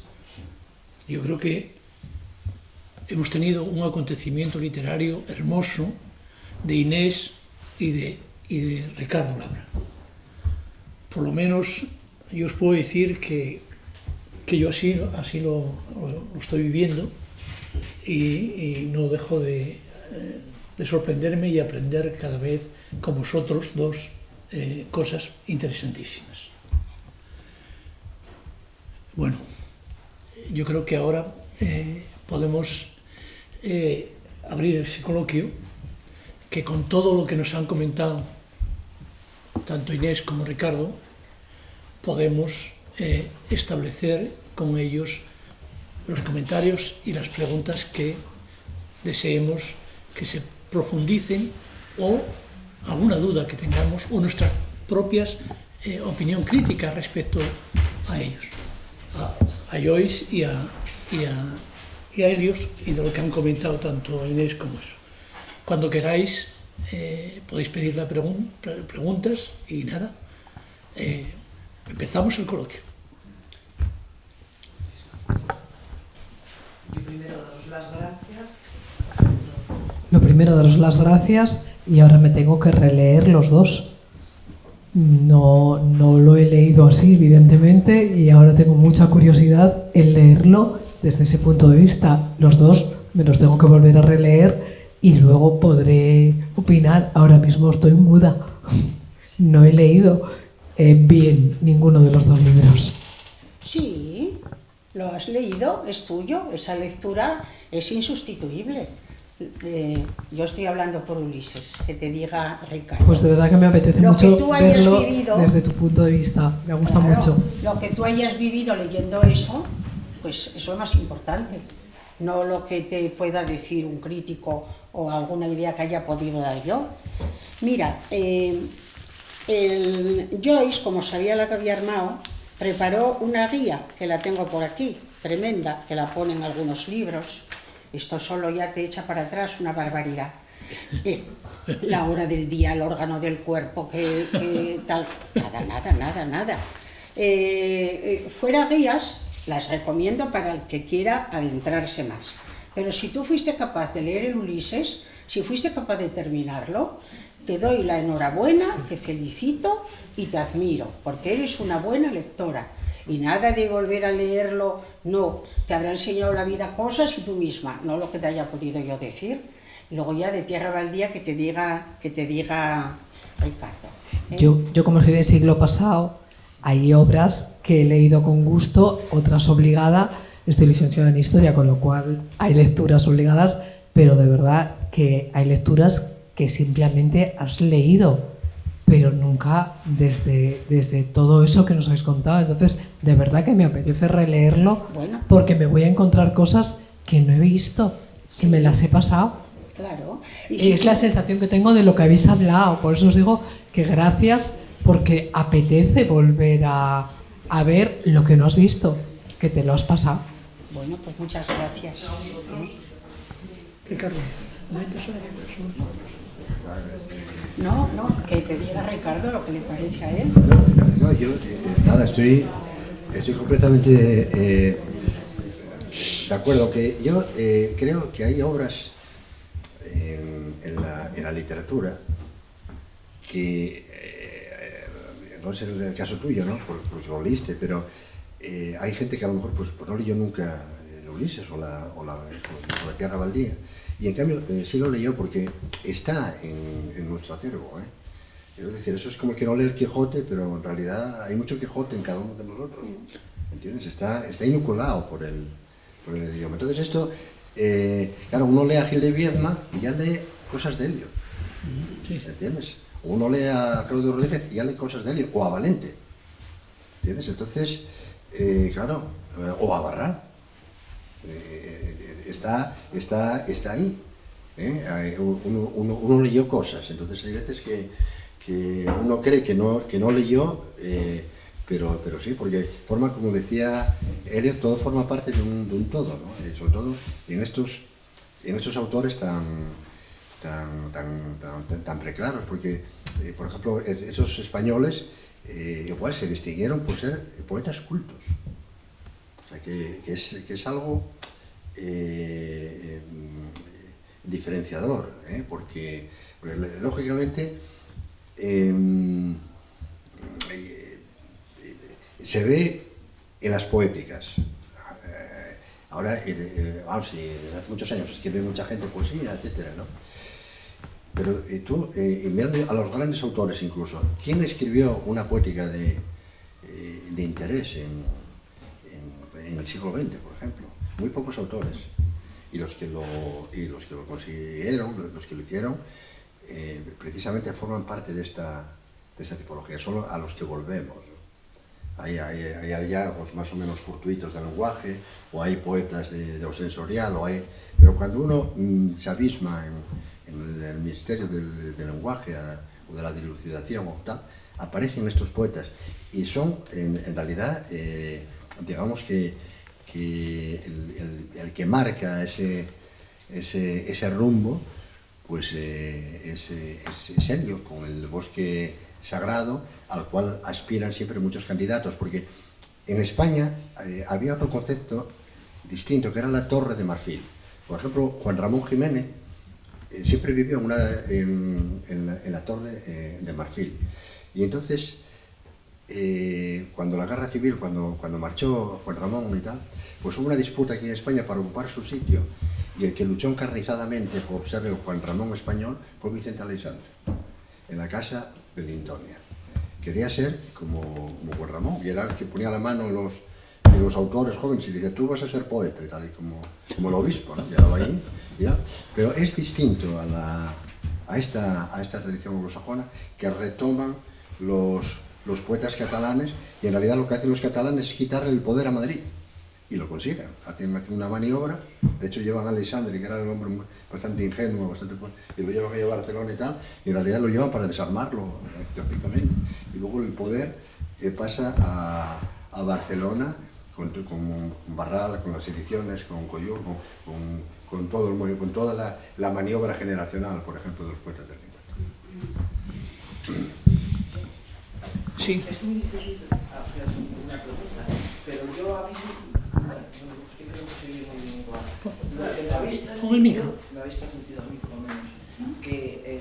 yo creo que hemos tenido un acontecimiento literario hermoso de Inés y de Ricardo Labra. Por lo menos yo os puedo decir que yo así lo estoy viviendo y no dejo de sorprenderme y aprender cada vez con vosotros dos cosas interesantísimas. Bueno, yo creo que ahora podemos abrir ese coloquio, que con todo lo que nos han comentado tanto Inés como Ricardo, podemos establecer con ellos los comentarios y las preguntas que deseemos que se profundicen, o alguna duda que tengamos, o nuestra propia opinión crítica respecto a ellos, a Joyce y a Helios, y de lo que han comentado tanto Inés como eso. Cuando queráis podéis pedir las preguntas y nada, empezamos el coloquio. Yo primero daros las gracias. Lo primero, daros las gracias, y ahora me tengo que releer los dos. No lo he leído así, evidentemente, y ahora tengo mucha curiosidad en leerlo desde ese punto de vista. Los dos me los tengo que volver a releer y luego podré opinar. Ahora mismo estoy muda. No he leído bien ninguno de los dos libros. Sí, lo has leído, es tuyo, esa lectura es insustituible. Yo estoy hablando por Ulises, que te diga Ricardo. Pues de verdad que me apetece mucho verlo vivido, desde tu punto de vista, me gusta mucho. Lo que tú hayas vivido leyendo eso, pues eso es lo más importante, no lo que te pueda decir un crítico o alguna idea que haya podido dar yo. Mira, Joyce, como sabía la que había armado, preparó una guía, que la tengo por aquí, tremenda, que la pone en algunos libros. Esto solo ya te echa para atrás una barbaridad. La hora del día, el órgano del cuerpo, que tal... Nada. Fuera guías, las recomiendo para el que quiera adentrarse más. Pero si tú fuiste capaz de leer el Ulises, si fuiste capaz de terminarlo, te doy la enhorabuena, te felicito y te admiro, porque eres una buena lectora. Y nada de volver a leerlo, no, te habrá enseñado la vida cosas y tú misma, no lo que te haya podido yo decir. Y luego ya de tierra baldía que te diga Ricardo. Yo como soy del siglo pasado, hay obras que he leído con gusto, otras obligada. Estoy licenciada en Historia, con lo cual hay lecturas obligadas, pero de verdad que hay lecturas que simplemente has leído, pero nunca desde todo eso que nos habéis contado. Entonces, de verdad que me apetece releerlo, porque me voy a encontrar cosas que no he visto, que me las he pasado. Claro. Y es la sensación que tengo de lo que habéis hablado. Por eso os digo que gracias, porque apetece volver a ver lo que no has visto, que te lo has pasado. Bueno, pues muchas gracias. Ricardo, No, que te diga Ricardo lo que le parece a él. No, yo nada, estoy completamente de acuerdo. Que yo creo que hay obras en la literatura que, no sé el caso tuyo, ¿no? Porque lo leíste, pero hay gente que a lo mejor pues no leyó nunca Ulises o la Tierra Baldía. Y en cambio sí lo leyó porque está en nuestro acervo, ¿eh? Es decir, eso es como que no leer Quijote, pero en realidad hay mucho Quijote en cada uno de nosotros, ¿entiendes? Está inoculado por el idioma. Entonces esto, claro, uno lee a Gil de Viedma y ya lee cosas de Helios, ¿entiendes? Uno lee a Claudio Rodríguez y ya lee cosas de Helios, o a Valente, ¿entiendes? Entonces, claro, o a Barral. Está ahí. Uno leyó cosas, entonces hay veces que uno cree que no leyó, pero sí, porque forma, como decía Eliot, todo forma parte de un todo, ¿no? Sobre todo en estos autores tan preclaros, porque, por ejemplo, esos españoles igual se distinguieron por ser poetas cultos. O sea, que es algo diferenciador, porque lógicamente se ve en las poéticas. Ahora, sí, hace muchos años escribe mucha gente poesía, etcétera, ¿no? Pero tú, mirando a los grandes autores incluso, ¿quién escribió una poética de interés en el siglo XX, por ejemplo? Muy pocos autores. Y los que lo consiguieron, los que lo hicieron, precisamente forman parte de esta tipología, son a los que volvemos, ¿no? Hay hallazgos más o menos fortuitos del lenguaje, o hay poetas de lo sensorial, pero cuando uno se abisma en el misterio del lenguaje o de la dilucidación o tal, aparecen estos poetas y son en realidad, digamos que el que marca ese rumbo, pues es Eliot, con el bosque sagrado, al cual aspiran siempre muchos candidatos, porque en España había otro concepto distinto, que era la Torre de Marfil. Por ejemplo, Juan Ramón Jiménez siempre vivió en la Torre de Marfil. Y entonces, cuando la guerra civil, cuando marchó Juan Ramón y tal, pues hubo una disputa aquí en España para ocupar su sitio, y el que luchó encarnizadamente por ser el Juan Ramón español fue Vicente Aleixandre, en la casa de Lintonia. Quería ser como Juan Ramón, y era el que ponía la mano en los autores jóvenes y decía, tú vas a ser poeta, y tal, y como el obispo, ¿no? Llegaba ahí, ¿ya? Pero es distinto a esta tradición anglosajona, que retoman los poetas catalanes, y en realidad lo que hacen los catalanes es quitarle el poder a Madrid, y lo consiguen, hacen una maniobra. De hecho llevan a Aleixandre, que era un hombre bastante ingenuo, y lo llevan a Barcelona y tal, y en realidad lo llevan para desarmarlo, teóricamente, y luego el poder pasa a Barcelona con Barral, con las ediciones, con Coyur, con toda la maniobra generacional, por ejemplo, de los poetas del 50. Sí. Es muy difícil hacer una pregunta, pero yo a mí sí, creo que seguí muy bien igual. Con el micro. Me habéis transmitido a mí, por lo menos, que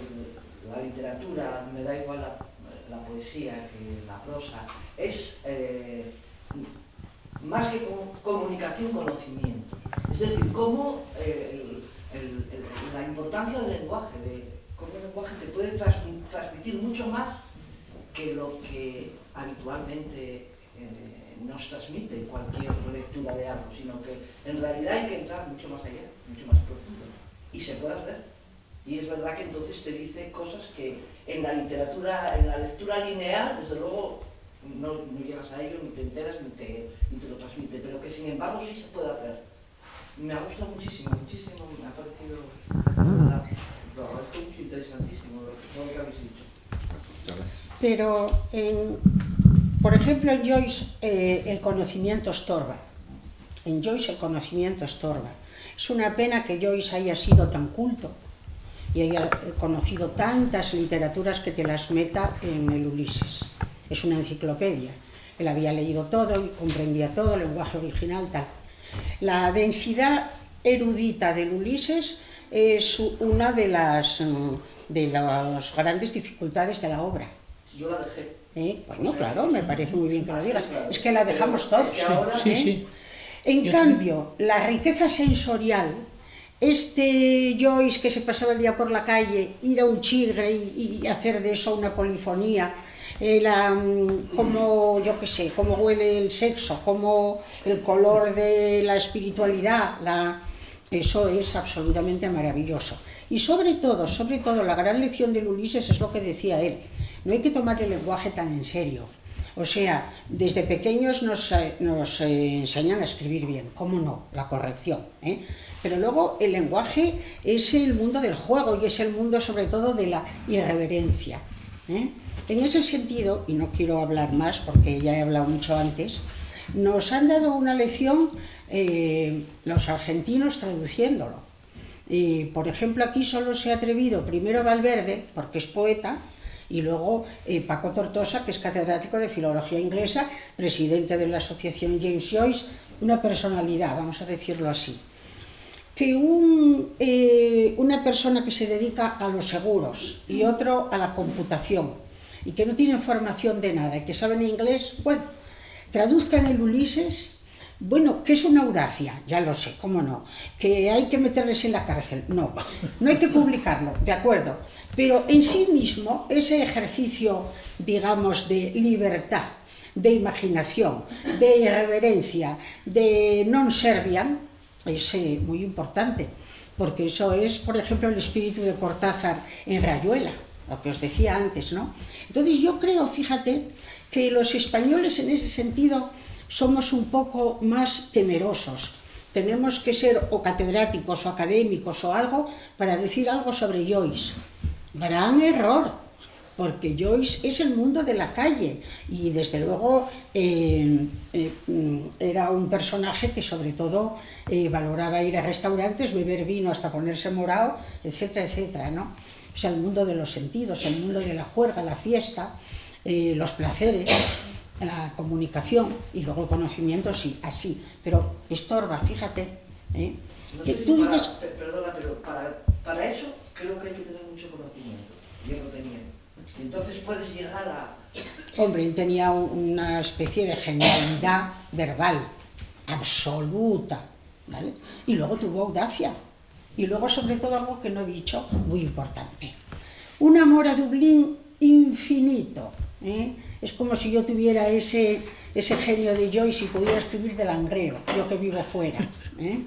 la literatura, me da igual la poesía que la prosa, es más que comunicación, conocimiento. Es decir, cómo la importancia del lenguaje, cómo el lenguaje te puede transmitir mucho más que lo que habitualmente nos transmite cualquier lectura de algo, sino que en realidad hay que entrar mucho más allá, mucho más profundo, y se puede hacer. Y es verdad que entonces te dice cosas que en la literatura, en la lectura lineal, desde luego no llegas a ello, ni te enteras, ni te lo transmite, pero que sin embargo sí se puede hacer. Me ha gustado muchísimo, me ha parecido, lo agradezco mucho, interesantísimo todo lo que habéis dicho. Pero, por ejemplo, en Joyce el conocimiento estorba. En Joyce el conocimiento estorba. Es una pena que Joyce haya sido tan culto y haya conocido tantas literaturas que te las meta en el Ulises. Es una enciclopedia. Él había leído todo y comprendía todo, el lenguaje original, tal. La densidad erudita del Ulises es una de las grandes dificultades de la obra. Yo la dejé. Pues no, claro, me parece muy bien que lo digas. Es que la dejamos todos. Sí. En cambio, la riqueza sensorial, Joyce que se pasaba el día por la calle, ir a un chigre y hacer de eso una polifonía, como, yo qué sé, cómo huele el sexo, como el color de la espiritualidad, eso es absolutamente maravilloso. Y sobre todo, la gran lección del Ulises es lo que decía él. No hay que tomar el lenguaje tan en serio. O sea, desde pequeños nos enseñan a escribir bien, cómo no, la corrección, ¿eh? Pero luego el lenguaje es el mundo del juego y es el mundo sobre todo de la irreverencia, ¿eh? En ese sentido, y no quiero hablar más porque ya he hablado mucho antes, nos han dado una lección los argentinos traduciéndolo. Por ejemplo, aquí solo se ha atrevido primero Valverde, porque es poeta, y luego Paco Tortosa, que es catedrático de Filología Inglesa, presidente de la asociación James Joyce, una personalidad, vamos a decirlo así. Que una persona que se dedica a los seguros y otro a la computación, y que no tienen formación de nada, y que saben inglés, bueno, traduzcan el Ulises. Bueno, ¿qué es una audacia? Ya lo sé, ¿cómo no? ¿Que hay que meterles en la cárcel? No, no hay que publicarlo, de acuerdo. Pero en sí mismo, ese ejercicio, digamos, de libertad, de imaginación, de irreverencia, de non serviam, es muy importante, porque eso es, por ejemplo, el espíritu de Cortázar en Rayuela, lo que os decía antes, ¿no? Entonces yo creo, fíjate, que los españoles en ese sentido somos un poco más temerosos. Tenemos que ser o catedráticos o académicos o algo para decir algo sobre Joyce. Gran error, porque Joyce es el mundo de la calle y desde luego era un personaje que sobre todo valoraba ir a restaurantes, beber vino hasta ponerse morado, etcétera, etcétera, ¿no? O sea, el mundo de los sentidos, el mundo de la juerga, la fiesta, los placeres, la comunicación y luego el conocimiento, sí, así, pero estorba, fíjate, ¿eh? No Que sé tú si dices... perdona, pero para eso creo que hay que tener mucho conocimiento, yo lo tenía. Y entonces puedes llegar a... Hombre, él tenía una especie de genialidad verbal, absoluta, ¿vale? Y luego tuvo audacia, y luego sobre todo algo que no he dicho, muy importante, un amor a Dublín infinito, ¿eh? Es como si yo tuviera ese genio de Joyce y pudiera escribir de Langreo, yo que vivo fuera, ¿eh?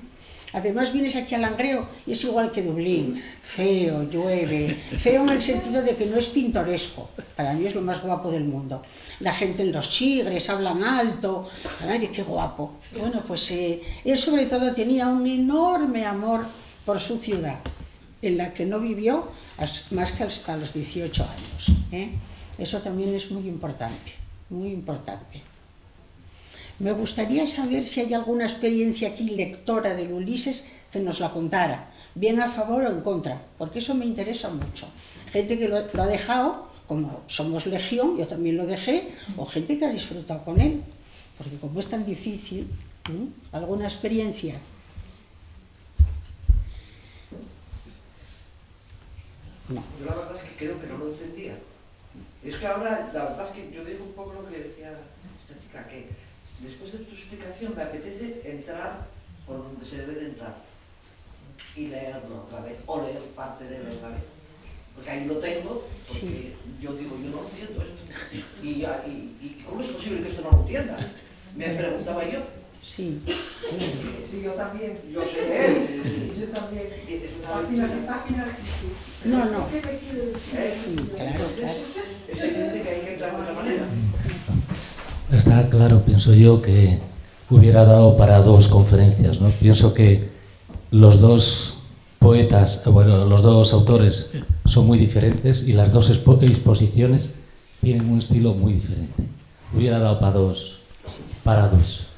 Además vienes aquí a Langreo y es igual que Dublín, feo, llueve, feo en el sentido de que no es pintoresco, para mí es lo más guapo del mundo. La gente en los chigres, hablan alto, ¡ay, qué guapo! Bueno, pues él sobre todo tenía un enorme amor por su ciudad, en la que no vivió más que hasta los 18 años, ¿eh? Eso también es muy importante, muy importante. Me gustaría saber si hay alguna experiencia aquí lectora del Ulises que nos la contara, bien a favor o en contra, porque eso me interesa mucho. Gente que lo ha dejado, como somos legión, yo también lo dejé, o gente que ha disfrutado con él, porque como es tan difícil, ¿eh? ¿Alguna experiencia? No. Yo la verdad es que creo que no lo entendía. Es que ahora, la verdad es que yo digo un poco lo que decía esta chica, que después de tu explicación me apetece entrar por donde se debe de entrar y leerlo otra vez, o leer parte de él otra vez. Porque ahí lo tengo, porque sí. Yo digo, yo no entiendo esto. ¿Y cómo es posible que esto no lo entienda? Me preguntaba yo. Sí. Sí, yo también. Yo sé de él. Yo también. No, no. ¿Qué me quiere decir? Claro, claro. Es evidente que hay que entrar de otra manera. Está claro, pienso yo, que hubiera dado para dos conferencias, ¿no? Pienso que los dos poetas, bueno, los dos autores son muy diferentes y las dos exposiciones tienen un estilo muy diferente. Hubiera dado para dos.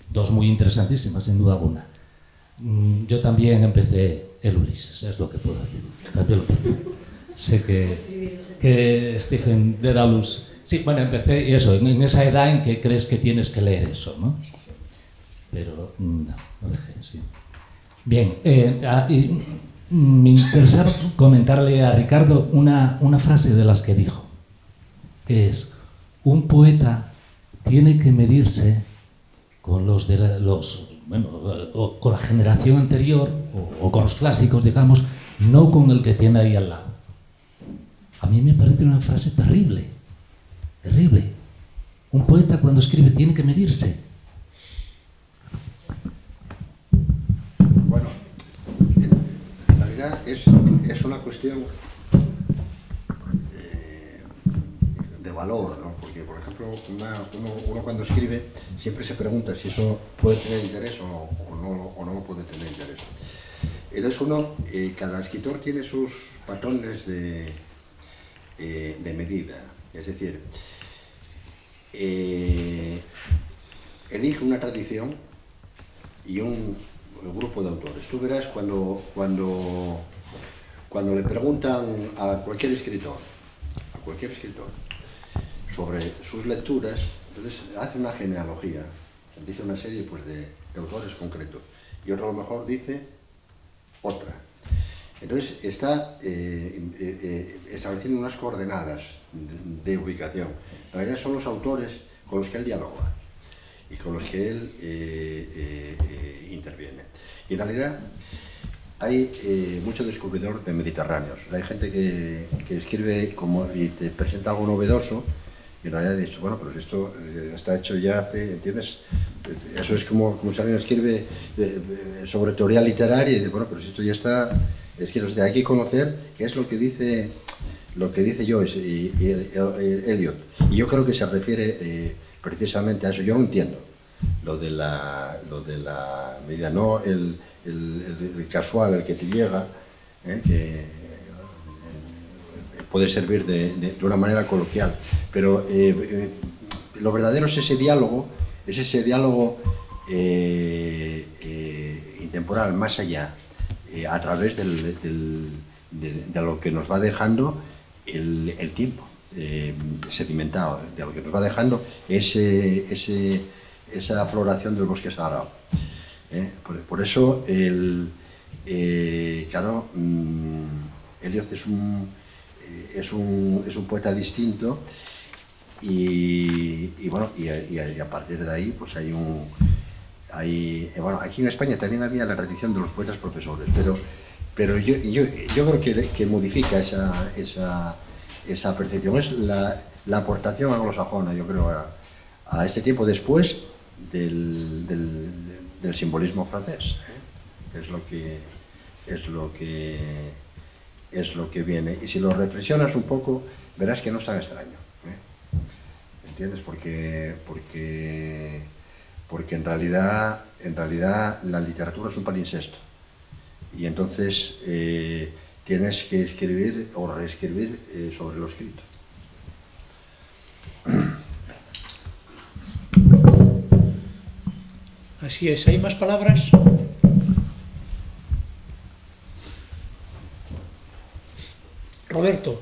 Dos muy interesantísimas, sin duda alguna. Yo también empecé el Ulises, es lo que puedo decir. También lo empecé. Sé que Stephen Dedalus... Sí, bueno, empecé y eso, en esa edad en que crees que tienes que leer eso, ¿no? Pero no, lo dejé, sí. Bien, me interesaba comentarle a Ricardo una frase de las que dijo, que es: un poeta tiene que medirse con con la generación anterior o con los clásicos, digamos, no con el que tiene ahí al lado. A mí me parece una frase terrible, terrible. Un poeta cuando escribe tiene que medirse. Bueno, en realidad es una cuestión valor, ¿no? Porque, por ejemplo, uno cuando escribe siempre se pregunta si eso puede tener interés o no puede tener interés. Entonces cada escritor tiene sus patrones de medida, es decir, elige una tradición y un grupo de autores. Tú verás cuando le preguntan a cualquier escritor sobre sus lecturas, entonces hace una genealogía, dice una serie pues, de autores concretos, y otro a lo mejor dice otra. Entonces está estableciendo unas coordenadas de ubicación. En realidad son los autores con los que él dialoga y con los que él interviene. Y en realidad hay mucho descubridor de mediterráneos. Hay gente que escribe y te presenta algo novedoso y en realidad he dicho, bueno, pero esto está hecho ya hace, ¿entiendes? Eso es como si alguien escribe sobre teoría literaria y dice, bueno, pero esto ya está. Es que hay que conocer qué es lo que dice Joyce y Eliot. Y yo creo que se refiere precisamente a eso. Yo no entiendo lo de la medida, no el casual, el que te llega, que puede servir de una manera coloquial. Pero lo verdadero es ese diálogo intemporal, más allá. A través de lo que nos va dejando el tiempo sedimentado, de lo que nos va dejando esa floración del bosque sagrado. Por eso, claro, Eliot es un poeta distinto y bueno, y a partir de ahí pues bueno, aquí en España también había la tradición de los poetas profesores, pero yo creo que modifica esa percepción. Es la aportación anglosajona, yo creo, a este tiempo después del simbolismo francés. Es lo que viene. Y si lo reflexionas un poco, verás que no es tan extraño. ¿Entiendes? Porque en realidad la literatura es un palimpsesto y entonces tienes que escribir o reescribir sobre lo escrito. Así es, ¿hay más palabras? Roberto.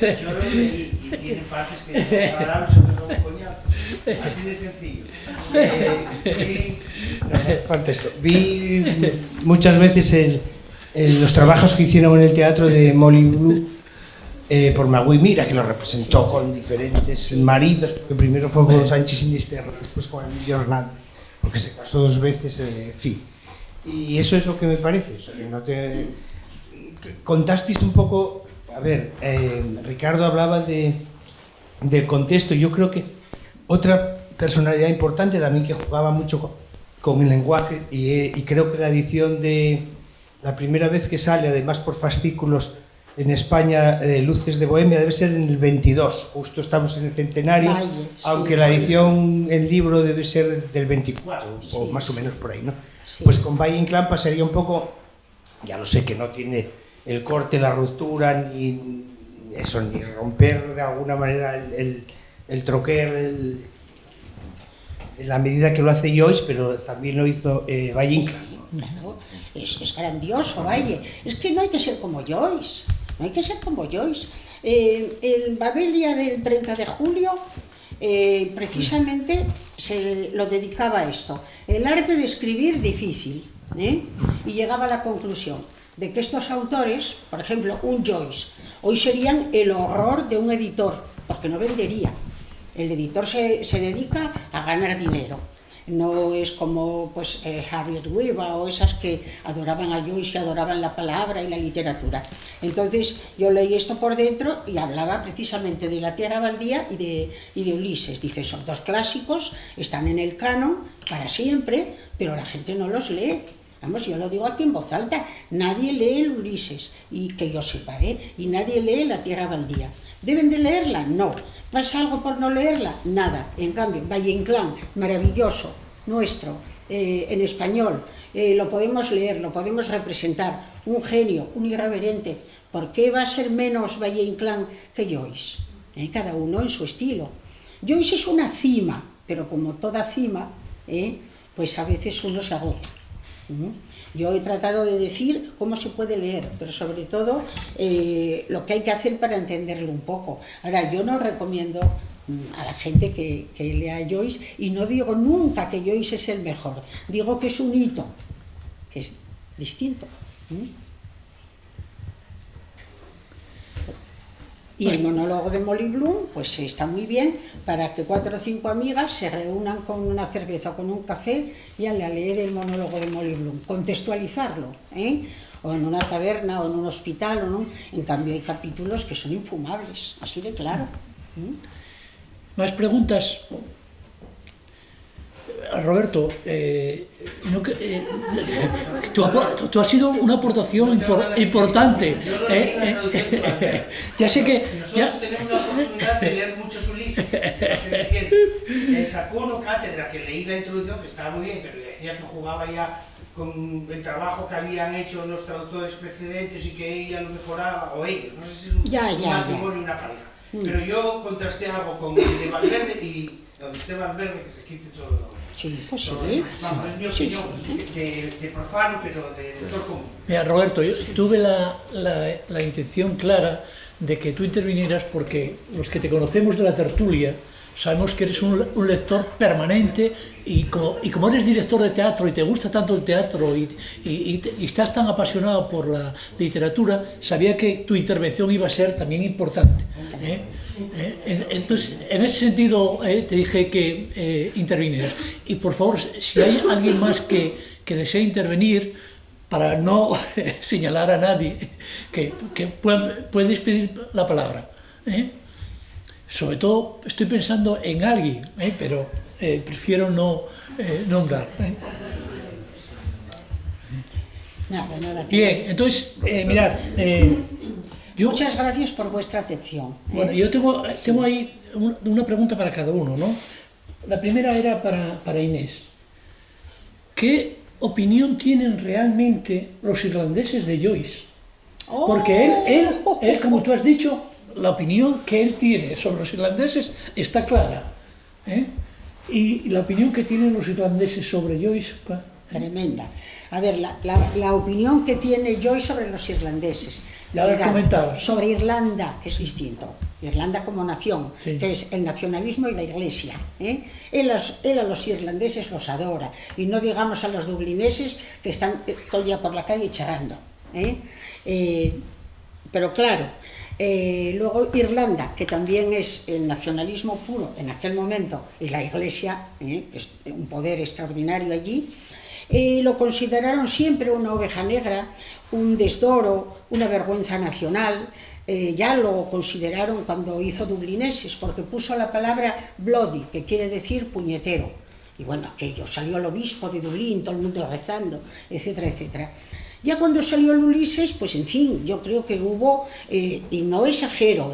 Yo lo leí y tiene partes que son agradables, otras son un coñazo. Así de sencillo. Fantástico. Vi muchas veces los trabajos que hicieron en el teatro de Molly Blue por Magui Mira, que lo representó con diferentes maridos, que primero fue con Sánchez Sinisterra, después con Emilio Hernández, porque se casó 2 veces, en fin. Y eso es lo que me parece. O sea, que no te... Contasteis un poco, a ver, Ricardo hablaba del contexto. Yo creo que otra personalidad importante también que jugaba mucho con el lenguaje y creo que la edición de la primera vez que sale, además por fascículos en España, Luces de Bohemia, debe ser en el 22, justo estamos en el centenario, aunque la edición en libro debe ser del 24 o más o menos por ahí, ¿no? Sí. Pues con Valle Inclán pasaría un poco, ya lo sé que no tiene el corte, la ruptura, ni eso, ni romper de alguna manera el troquer, en la medida que lo hace Joyce, pero también lo hizo Valle Inclán, ¿no? Claro, es grandioso, Valle. Es que no hay que ser como Joyce, no hay que ser como Joyce. El Babelia del 30 de julio precisamente se lo dedicaba a esto, el arte de escribir difícil, y llegaba a la conclusión de que estos autores, por ejemplo, un Joyce, hoy serían el horror de un editor, porque no vendería. El editor se dedica a ganar dinero. No es como pues, Harriet Weaver o esas que adoraban a Joyce y adoraban la palabra y la literatura. Entonces yo leí esto por dentro y hablaba precisamente de La Tierra Baldía y de Ulises. Dice, son 2 clásicos, están en el canon para siempre, pero la gente no los lee. Vamos, yo lo digo aquí en voz alta, nadie lee el Ulises, y que yo sepa, y nadie lee La Tierra Baldía. ¿Deben de leerla? No. ¿Pasa algo por no leerla? Nada. En cambio, Valle Inclán, maravilloso, nuestro, en español, lo podemos leer, lo podemos representar, un genio, un irreverente. ¿Por qué va a ser menos Valle Inclán que Joyce? Cada uno en su estilo. Joyce es una cima, pero como toda cima, pues a veces uno se agota. Yo he tratado de decir cómo se puede leer, pero sobre todo lo que hay que hacer para entenderlo un poco. Ahora, yo no recomiendo a la gente que lea Joyce, y no digo nunca que Joyce es el mejor, digo que es un hito, que es distinto. Y el monólogo de Molly Bloom, pues está muy bien para que 4 o 5 amigas se reúnan con una cerveza o con un café y a leer el monólogo de Molly Bloom, contextualizarlo, o en una taberna o en un hospital, en cambio hay capítulos que son infumables, así de claro. ¿Más preguntas? Roberto, tú has sido una aportación importante. Ya sé que... Nosotros tenemos la oportunidad de leer muchos Ulises. Sacó una cátedra que leí la introducción, que estaba muy bien, pero decía que jugaba ya con el trabajo que habían hecho los traductores precedentes y que ella lo mejoraba, o ellos, no sé si es un matrimonio y una pareja. Pero yo contrasté algo con el de Valverde y donde esté Valverde que se quite todo lo... Sí, pues sí. Vamos, es mi opinión de profano, pero de lector común. Mira, Roberto, yo tuve la intención clara de que tú intervinieras porque los que te conocemos de la tertulia sabemos que eres un lector permanente y como eres director de teatro y te gusta tanto el teatro y estás tan apasionado por la literatura, sabía que tu intervención iba a ser también importante. Entonces, en ese sentido te dije que intervinieras. Y por favor, si hay alguien más que desee intervenir, para no señalar a nadie, que puedes pedir la palabra. Sobre todo estoy pensando en alguien, pero prefiero no nombrar. Nada. Bien, entonces, mirad, muchas gracias por vuestra atención. Bueno, yo tengo ahí una pregunta para cada uno, ¿no? La primera era para Inés. ¿Qué opinión tienen realmente los irlandeses de Joyce? Porque él, como tú has dicho, la opinión que él tiene sobre los irlandeses está clara. Y la opinión que tienen los irlandeses sobre Joyce... Tremenda. A ver, la opinión que tiene Joyce sobre los irlandeses. Ya lo comentabas. Sobre Irlanda, que es distinto. Irlanda como nación, sí, que es el nacionalismo y la iglesia. Él a los irlandeses los adora. Y no digamos a los dublineses que están todo el día por la calle charando. Pero claro, luego Irlanda, que también es el nacionalismo puro en aquel momento, y la iglesia, es un poder extraordinario allí, lo consideraron siempre una oveja negra, un desdoro, una vergüenza nacional. Ya lo consideraron cuando hizo Dublineses, porque puso la palabra bloody, que quiere decir puñetero. Y bueno, aquello, salió el obispo de Dublín, todo el mundo rezando, etcétera, etcétera. Ya cuando salió el Ulises, pues en fin, yo creo que hubo, y no exagero,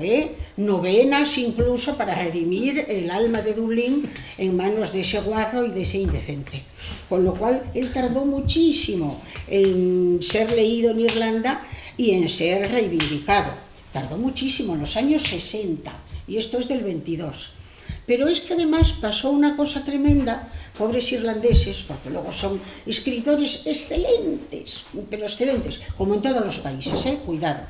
novenas incluso para redimir el alma de Dublín en manos de ese guarro y de ese indecente. Con lo cual, él tardó muchísimo en ser leído en Irlanda y en ser reivindicado. Tardó muchísimo, en los años 60, y esto es del 22. Pero es que además pasó una cosa tremenda, pobres irlandeses, porque luego son escritores excelentes, pero excelentes, como en todos los países, cuidado,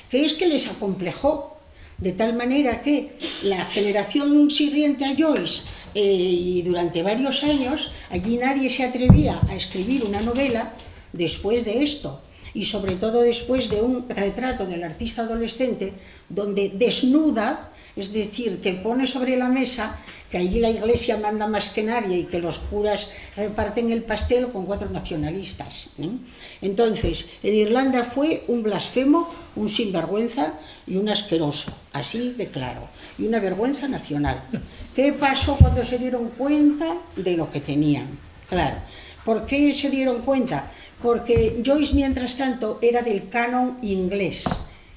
que es que les acomplejó de tal manera que la generación siguiente a Joyce, y durante varios años, allí nadie se atrevía a escribir una novela después de esto, y sobre todo después de un retrato del artista adolescente, donde desnuda, es decir, que pone sobre la mesa que allí la iglesia manda más que nadie y que los curas reparten el pastel con 4 nacionalistas. Entonces, en Irlanda fue un blasfemo, un sinvergüenza y un asqueroso, así de claro, y una vergüenza nacional. ¿Qué pasó cuando se dieron cuenta de lo que tenían? Claro, ¿por qué se dieron cuenta? porque Joyce, mientras tanto, era del canon inglés.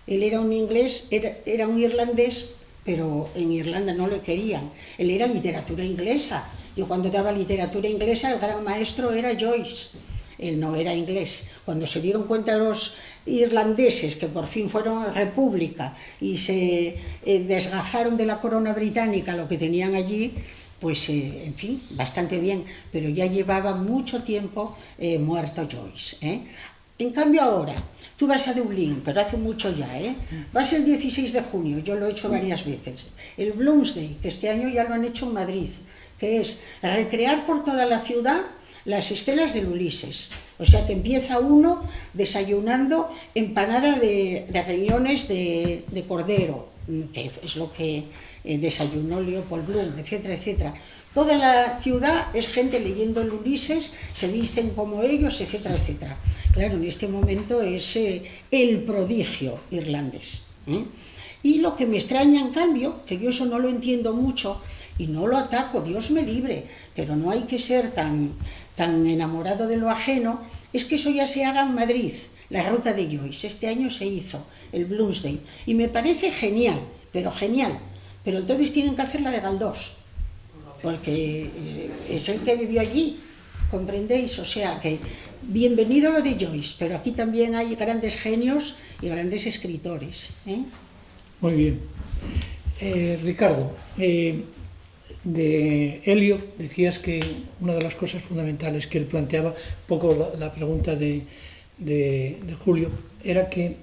Él era un inglés, era un irlandés, pero en Irlanda no le querían. Él era literatura inglesa. Yo cuando daba literatura inglesa, el gran maestro era Joyce. Él no era inglés. Cuando se dieron cuenta los irlandeses que por fin fueron a república y se desgajaron de la corona británica lo que tenían allí, pues en fin, bastante bien, pero ya llevaba mucho tiempo muerto Joyce. En cambio ahora, tú vas a Dublín, pero hace mucho ya, vas el 16 de junio, yo lo he hecho varias veces, el Bloomsday, que este año ya lo han hecho en Madrid, que es recrear por toda la ciudad las estelas del Ulises. O sea que empieza uno desayunando empanada de riñones de cordero, que es lo que desayunó Leopold Bloom, etcétera, etcétera. Toda la ciudad es gente leyendo el Ulises, se visten como ellos, etcétera, etcétera. Claro, en este momento es el prodigio irlandés. Y lo que me extraña, en cambio, que yo eso no lo entiendo mucho y no lo ataco, Dios me libre, pero no hay que ser tan enamorado de lo ajeno, es que eso ya se haga en Madrid, la ruta de Joyce. Este año se hizo el Bloomsday y me parece genial, pero entonces tienen que hacer la de Galdós, porque es el que vivió allí, ¿comprendéis? O sea que bienvenido lo de Joyce, pero aquí también hay grandes genios y grandes escritores. Muy bien. Ricardo, de Eliot decías que una de las cosas fundamentales que él planteaba, un poco la pregunta de Julio, era que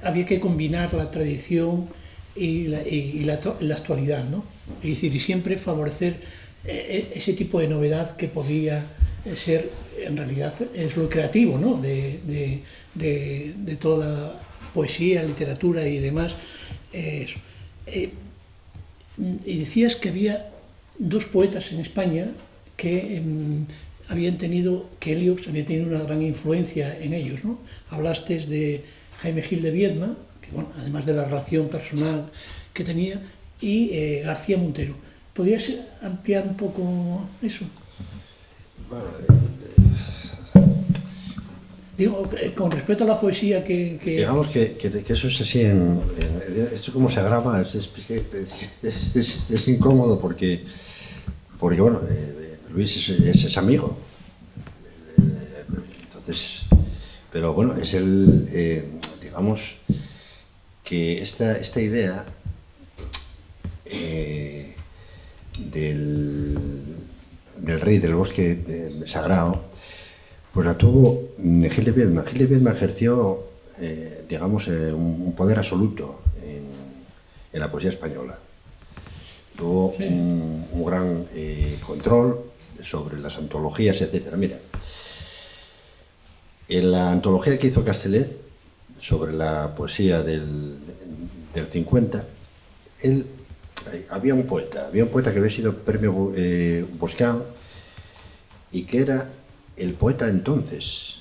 había que combinar la tradición y la actualidad, ¿no? Es decir, y siempre favorecer ese tipo de novedad que podía ser, en realidad, es lo creativo, ¿no? de toda la poesía, literatura y demás. Y decías que había dos poetas en España que Eliot había tenido una gran influencia en ellos, ¿no? Hablaste de Jaime Gil de Viedma, que, bueno, además de la relación personal que tenía, y García Montero. ¿Podrías ampliar un poco eso? Bueno, digo, con respecto a la poesía que... Digamos que eso es así, esto como se graba, es incómodo porque bueno, Luis es amigo, entonces, pero bueno, es digamos, que esta idea del rey del bosque sagrado, pues la tuvo Gil de Viedma. Gil de Viedma ejerció, digamos, un poder absoluto en la poesía española. Tuvo un gran control sobre las antologías, etc. Mira, en la antología que hizo Castellet sobre la poesía del 50, había un poeta que había sido premio Boscan y que era el poeta entonces,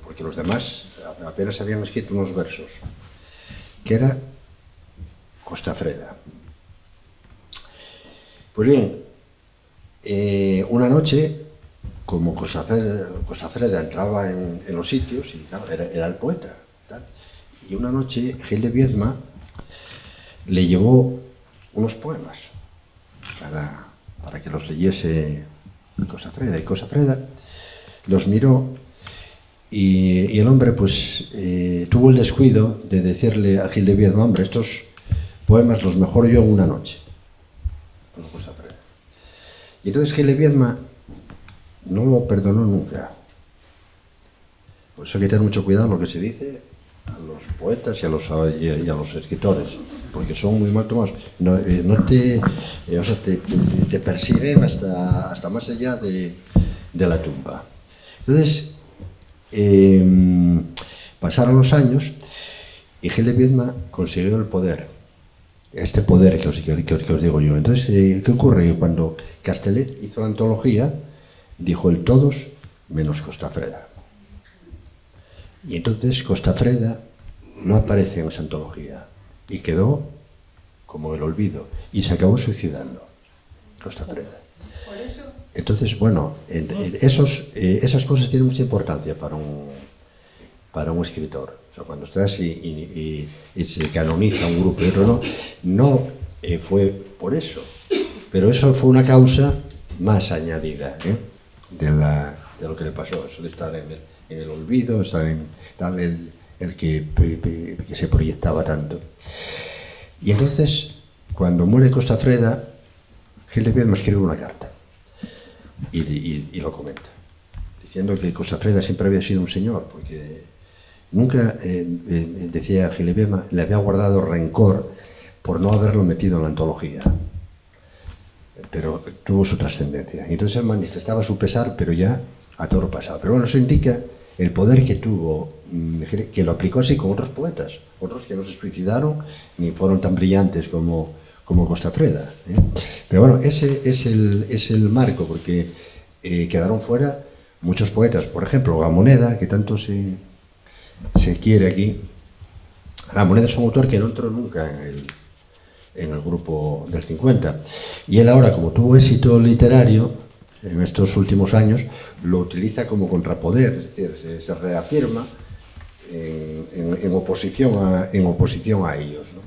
porque los demás apenas habían escrito unos versos, que era Costafreda. Pues bien, una noche, como Costafreda entraba en los sitios, y claro, era el poeta, ¿tal? Y una noche Gil de Viedma le llevó unos poemas para que los leyese Costafreda, y Costafreda los miró y el hombre pues tuvo el descuido de decirle a Gil de Viedma: hombre, estos poemas los mejoro yo en una noche. Y entonces Gil de Viedma no lo perdonó nunca. Por eso hay que tener mucho cuidado lo que se dice a los poetas y a los escritores, porque son muy mal tomados. Te persiguen hasta más allá de la tumba. Entonces, pasaron los años y Gil de Viedma consiguió el poder, este poder que os digo yo. Entonces, ¿qué ocurre? Cuando Castellet hizo la antología, dijo el todos menos Costafreda. Y entonces Costafreda no aparece en esa antología y quedó como el olvido y se acabó suicidando Costafreda. ¿Por eso? Entonces, bueno, esas cosas tienen mucha importancia para un escritor. O sea, cuando estás y se canoniza un grupo y otro no fue por eso, pero eso fue una causa más añadida de lo que le pasó, eso de estar en el olvido, estar en tal, el que se proyectaba tanto. Y entonces, cuando muere Costafreda, Gil de Viedma escribe una carta y lo comenta, diciendo que Costafreda siempre había sido un señor, porque nunca, decía Gil de Viedma, le había guardado rencor por no haberlo metido en la antología, pero tuvo su trascendencia. Y entonces él manifestaba su pesar, pero ya a todo lo pasado. Pero bueno, eso indica el poder que tuvo, que lo aplicó así con otros poetas, otros que no se suicidaron ni fueron tan brillantes como Costafreda. Pero bueno, ese es el marco, porque quedaron fuera muchos poetas. Por ejemplo, Gamoneda, que tanto se quiere aquí. Gamoneda es un autor que no entró nunca en el grupo del 50. Y él ahora, como tuvo éxito literario en estos últimos años, lo utiliza como contrapoder, es decir, se reafirma en oposición a ellos, ¿no?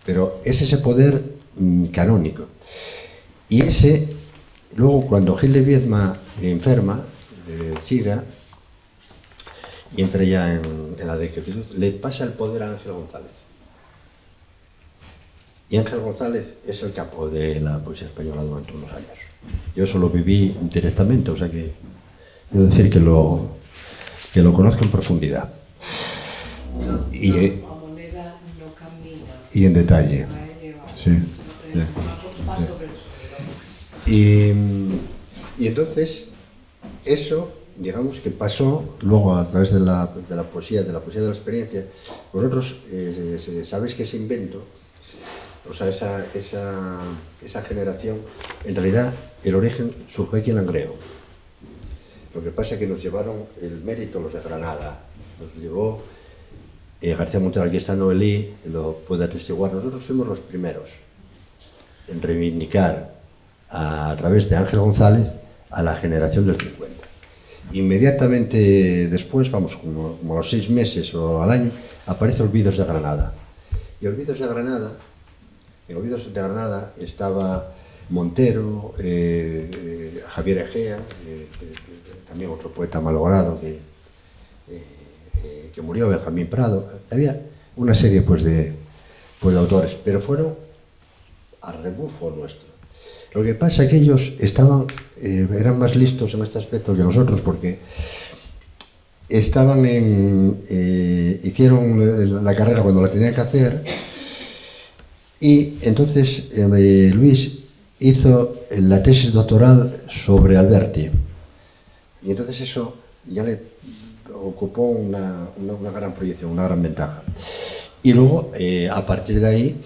Pero es ese poder canónico. Y luego cuando Gil de Viedma enferma de SIDA y entra ya en la decrepitud, le pasa el poder a Ángel González. Y Ángel González es el capo de la poesía española durante unos años. Yo eso lo viví directamente, o sea que quiero decir que lo conozco en profundidad. Y en detalle. Sí. Y entonces, eso, digamos que pasó luego a través de la poesía de la experiencia. Vosotros sabéis que ese invento, o sea, esa generación, en realidad el origen surgió aquí en Langreo. Lo que pasa es que nos llevaron el mérito los de Granada, nos llevó García Montero, aquí está Noelí, lo puede atestiguar. Nosotros fuimos los primeros en reivindicar a través de Ángel González a la generación del 50. Inmediatamente después, vamos, como a los 6 meses o al año, aparece Olvidos de Granada. Y Olvidos de Granada, en Olvidos de Granada estaba Montero, Javier Egea, también otro poeta malogrado que murió, Benjamín Prado. Había una serie pues de autores, pero fueron a rebufo nuestro. Lo que pasa es que ellos eran más listos en este aspecto que nosotros, porque hicieron la carrera cuando la tenían que hacer, y entonces Luis hizo la tesis doctoral sobre Alberti, y entonces eso ya le ocupó una gran proyección, una gran ventaja. Y luego, a partir de ahí,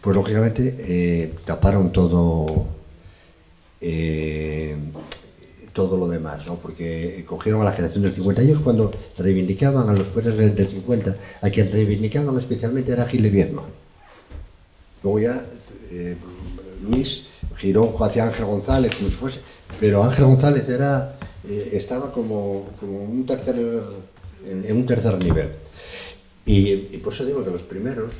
pues lógicamente taparon todo lo demás, ¿no? Porque cogieron a la generación del 50. Ellos, cuando reivindicaban a los poetas del 50, a quien reivindicaban especialmente era Gil de Viedma. Luego ya Luis giró hacia Ángel González, como si fuese, pero Ángel González estaba como en un tercer nivel. Y por eso digo que los primeros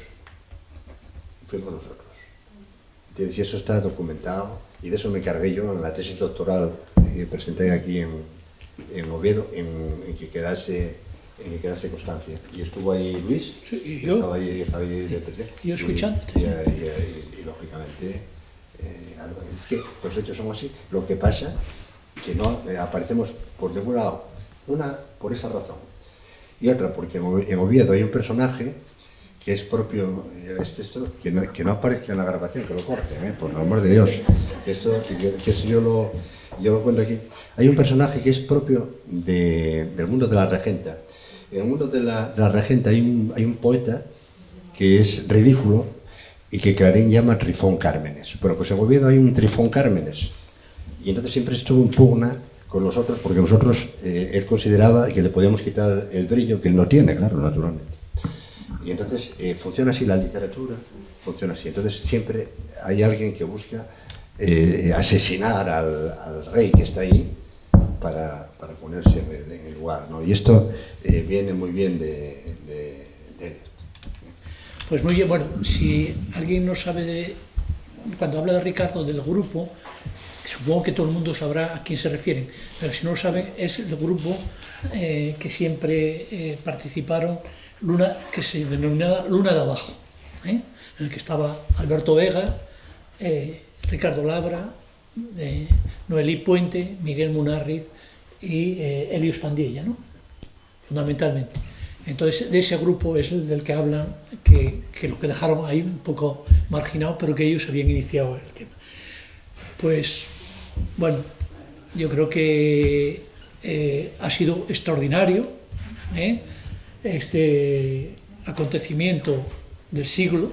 fuimos nosotros. Entonces, y eso está documentado, y de eso me encargué yo en la tesis doctoral que presenté aquí en Oviedo, en que quedase constancia. Y estuvo ahí Luis, sí, y yo estaba ahí de presidente. Y yo escuchando. Y lógicamente, es que los hechos son así. Lo que pasa que no aparecemos por ningún lado. Una, por esa razón. Y otra, porque en Oviedo hay un personaje que es propio, que no aparezca en la grabación, que lo corten, por el amor de Dios. Que esto yo lo cuento aquí. Hay un personaje que es propio del mundo de la regenta. En el mundo de la regenta hay un poeta que es ridículo y que Clarín llama Trifón Cármenes. Bueno, pues en Oviedo hay un Trifón Cármenes. Y entonces siempre estuvo en pugna con nosotros, porque nosotros, él consideraba que le podíamos quitar el brillo que él no tiene, claro, naturalmente. Y entonces funciona así la literatura, funciona así. Entonces siempre hay alguien que busca asesinar al rey que está ahí para ponerse en el lugar, ¿no? Y esto viene muy bien de él. Pues muy bien, bueno, si alguien no sabe cuando habla de Ricardo del grupo, supongo que todo el mundo sabrá a quién se refieren, pero si no lo saben, es el grupo que siempre participaron, que se denominaba Luna de Abajo, en el que estaba Alberto Vega, Ricardo Labra, Noelí Puente, Miguel Munarriz y Helios Pandilla, ¿no? Fundamentalmente. Entonces, de ese grupo es el del que hablan, que lo que dejaron ahí un poco marginado, pero que ellos habían iniciado el tema. Pues, bueno, yo creo que ha sido extraordinario este acontecimiento del siglo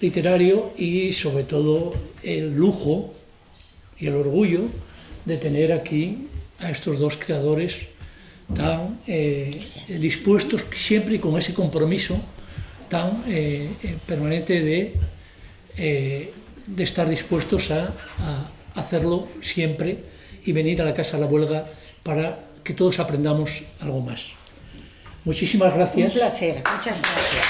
literario y, sobre todo, el lujo y el orgullo de tener aquí a estos dos creadores tan dispuestos, siempre con ese compromiso tan permanente de estar dispuestos a hacerlo siempre y venir a la Casa de la Huelga para que todos aprendamos algo más. Muchísimas gracias. Un placer, muchas gracias.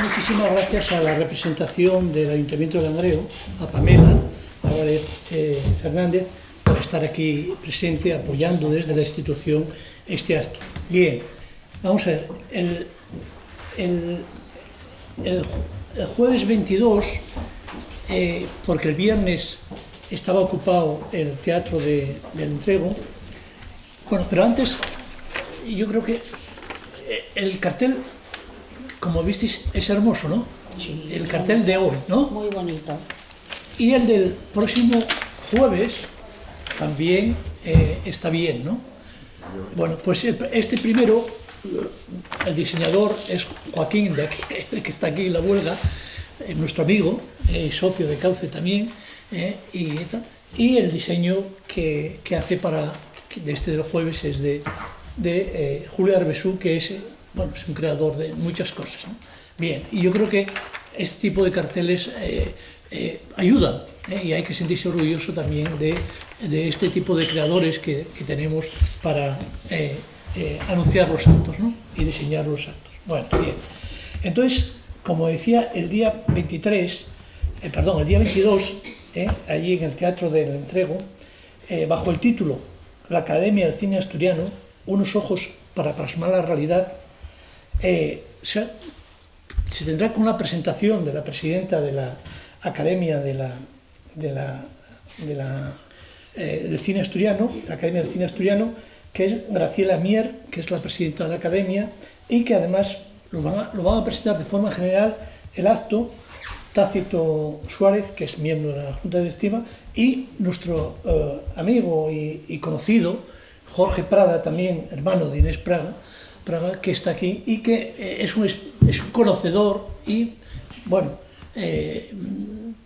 Muchísimas gracias a la representación del Ayuntamiento de Langreo, a Pamela Álvarez Fernández, por estar aquí presente apoyando desde la institución este acto. Bien, vamos a ver, el jueves 22, porque el viernes estaba ocupado el Teatro del Entrego, bueno, pero antes yo creo que el cartel, como visteis, es hermoso, ¿no? Sí. El cartel de hoy, ¿no? Muy bonito. Y el del próximo jueves también está bien, ¿no? Bueno, pues este primero, el diseñador es Joaquín, que está aquí en la huelga, nuestro amigo, socio de Cauce también, y el diseño que hace de este del jueves es de Julio Arbesú, que es, bueno, es un creador de muchas cosas, ¿no? Bien, y yo creo que este tipo de carteles ayudan, y hay que sentirse orgulloso también de este tipo de creadores que tenemos para anunciar los actos, ¿no? Y diseñar los actos. Bueno, bien. Entonces, como decía, el día 22, allí en el Teatro del Entrego, bajo el título La Academia del Cine Asturiano, unos ojos para plasmar la realidad, se tendrá con la presentación de la presidenta de la Academia del Cine Asturiano, la Academia del Cine Asturiano, que es Graciela Mier, que es la presidenta de la Academia, y que además lo van a presentar de forma general el acto Tácito Suárez, que es miembro de la Junta Directiva, y nuestro amigo y conocido Jorge Prada, también hermano de Inés Praga, que está aquí y que es un conocedor y, bueno,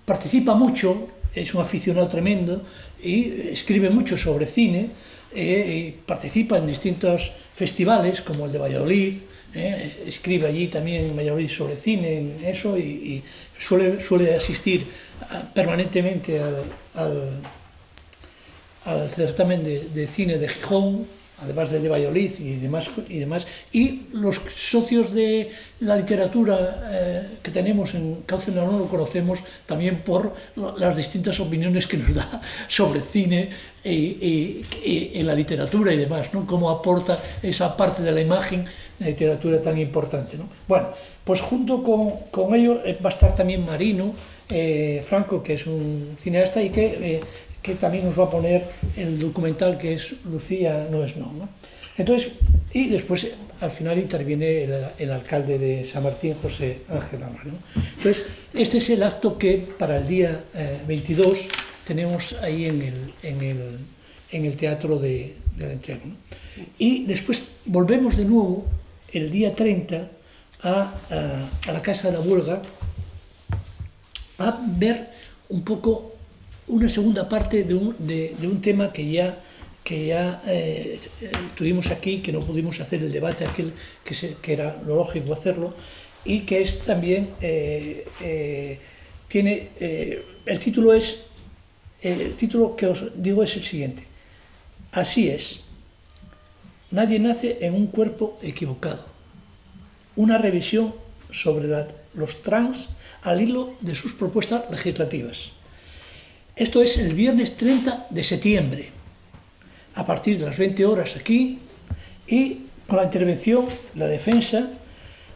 participa mucho, es un aficionado tremendo y escribe mucho sobre cine, y participa en distintos festivales como el de Valladolid, escribe allí también en Valladolid sobre cine, en eso, y suele asistir permanentemente al certamen de cine de Gijón, además del de Valladolid y demás. Y los socios de la literatura que tenemos en Cauce no lo conocemos también por las distintas opiniones que nos da sobre cine y en la literatura y demás, ¿no? Cómo aporta esa parte de la imagen, la literatura tan importante, ¿no? Bueno, pues junto con ello va a estar también Marino Franco, que es un cineasta y que también nos va a poner el documental que es Lucía no es no, ¿no? Entonces, y después al final interviene el alcalde de San Martín, José Ángel Álvarez, ¿no? Entonces, este es el acto que para el día 22 tenemos ahí en el Teatro del Entrego, ¿no? Y después volvemos de nuevo el día 30 a la Casa de la Huelga a ver un poco una segunda parte de un tema que ya que ya tuvimos aquí, que no pudimos hacer el debate aquel que era lo lógico hacerlo, y que es también, tiene, el título que os digo es el siguiente: así es, nadie nace en un cuerpo equivocado. Una revisión sobre los trans al hilo de sus propuestas legislativas. Esto es el viernes 30 de septiembre, a partir de las 20 horas aquí, y con la intervención, la defensa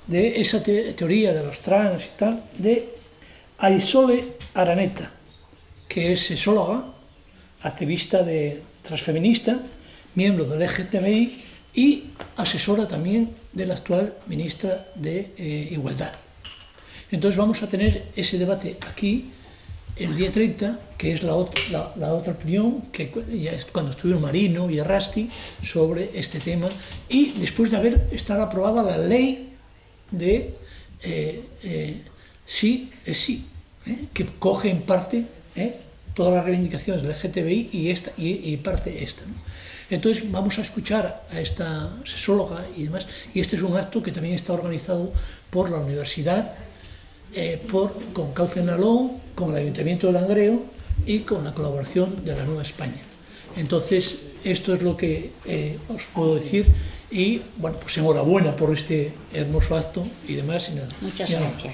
de esa teoría de los trans y tal, de Aisole Araneta, que es sexóloga, activista transfeminista, miembro del LGTBI y asesora también de la actual ministra de Igualdad. Entonces vamos a tener ese debate aquí el día 30, que es la otra opinión, que ya es cuando estuvieron Marino y Arrasti sobre este tema, y después de haber estado aprobada la ley de sí es sí, que coge en parte todas las reivindicaciones del LGTBI y parte esta, ¿no? Entonces vamos a escuchar a esta sexóloga y demás, y este es un acto que también está organizado por la universidad, con Cauce Nalón, con el Ayuntamiento de Langreo y con la colaboración de la Nueva España. Entonces, esto es lo que os puedo decir, y bueno, pues enhorabuena por este hermoso acto y demás. Y nada. Muchas gracias.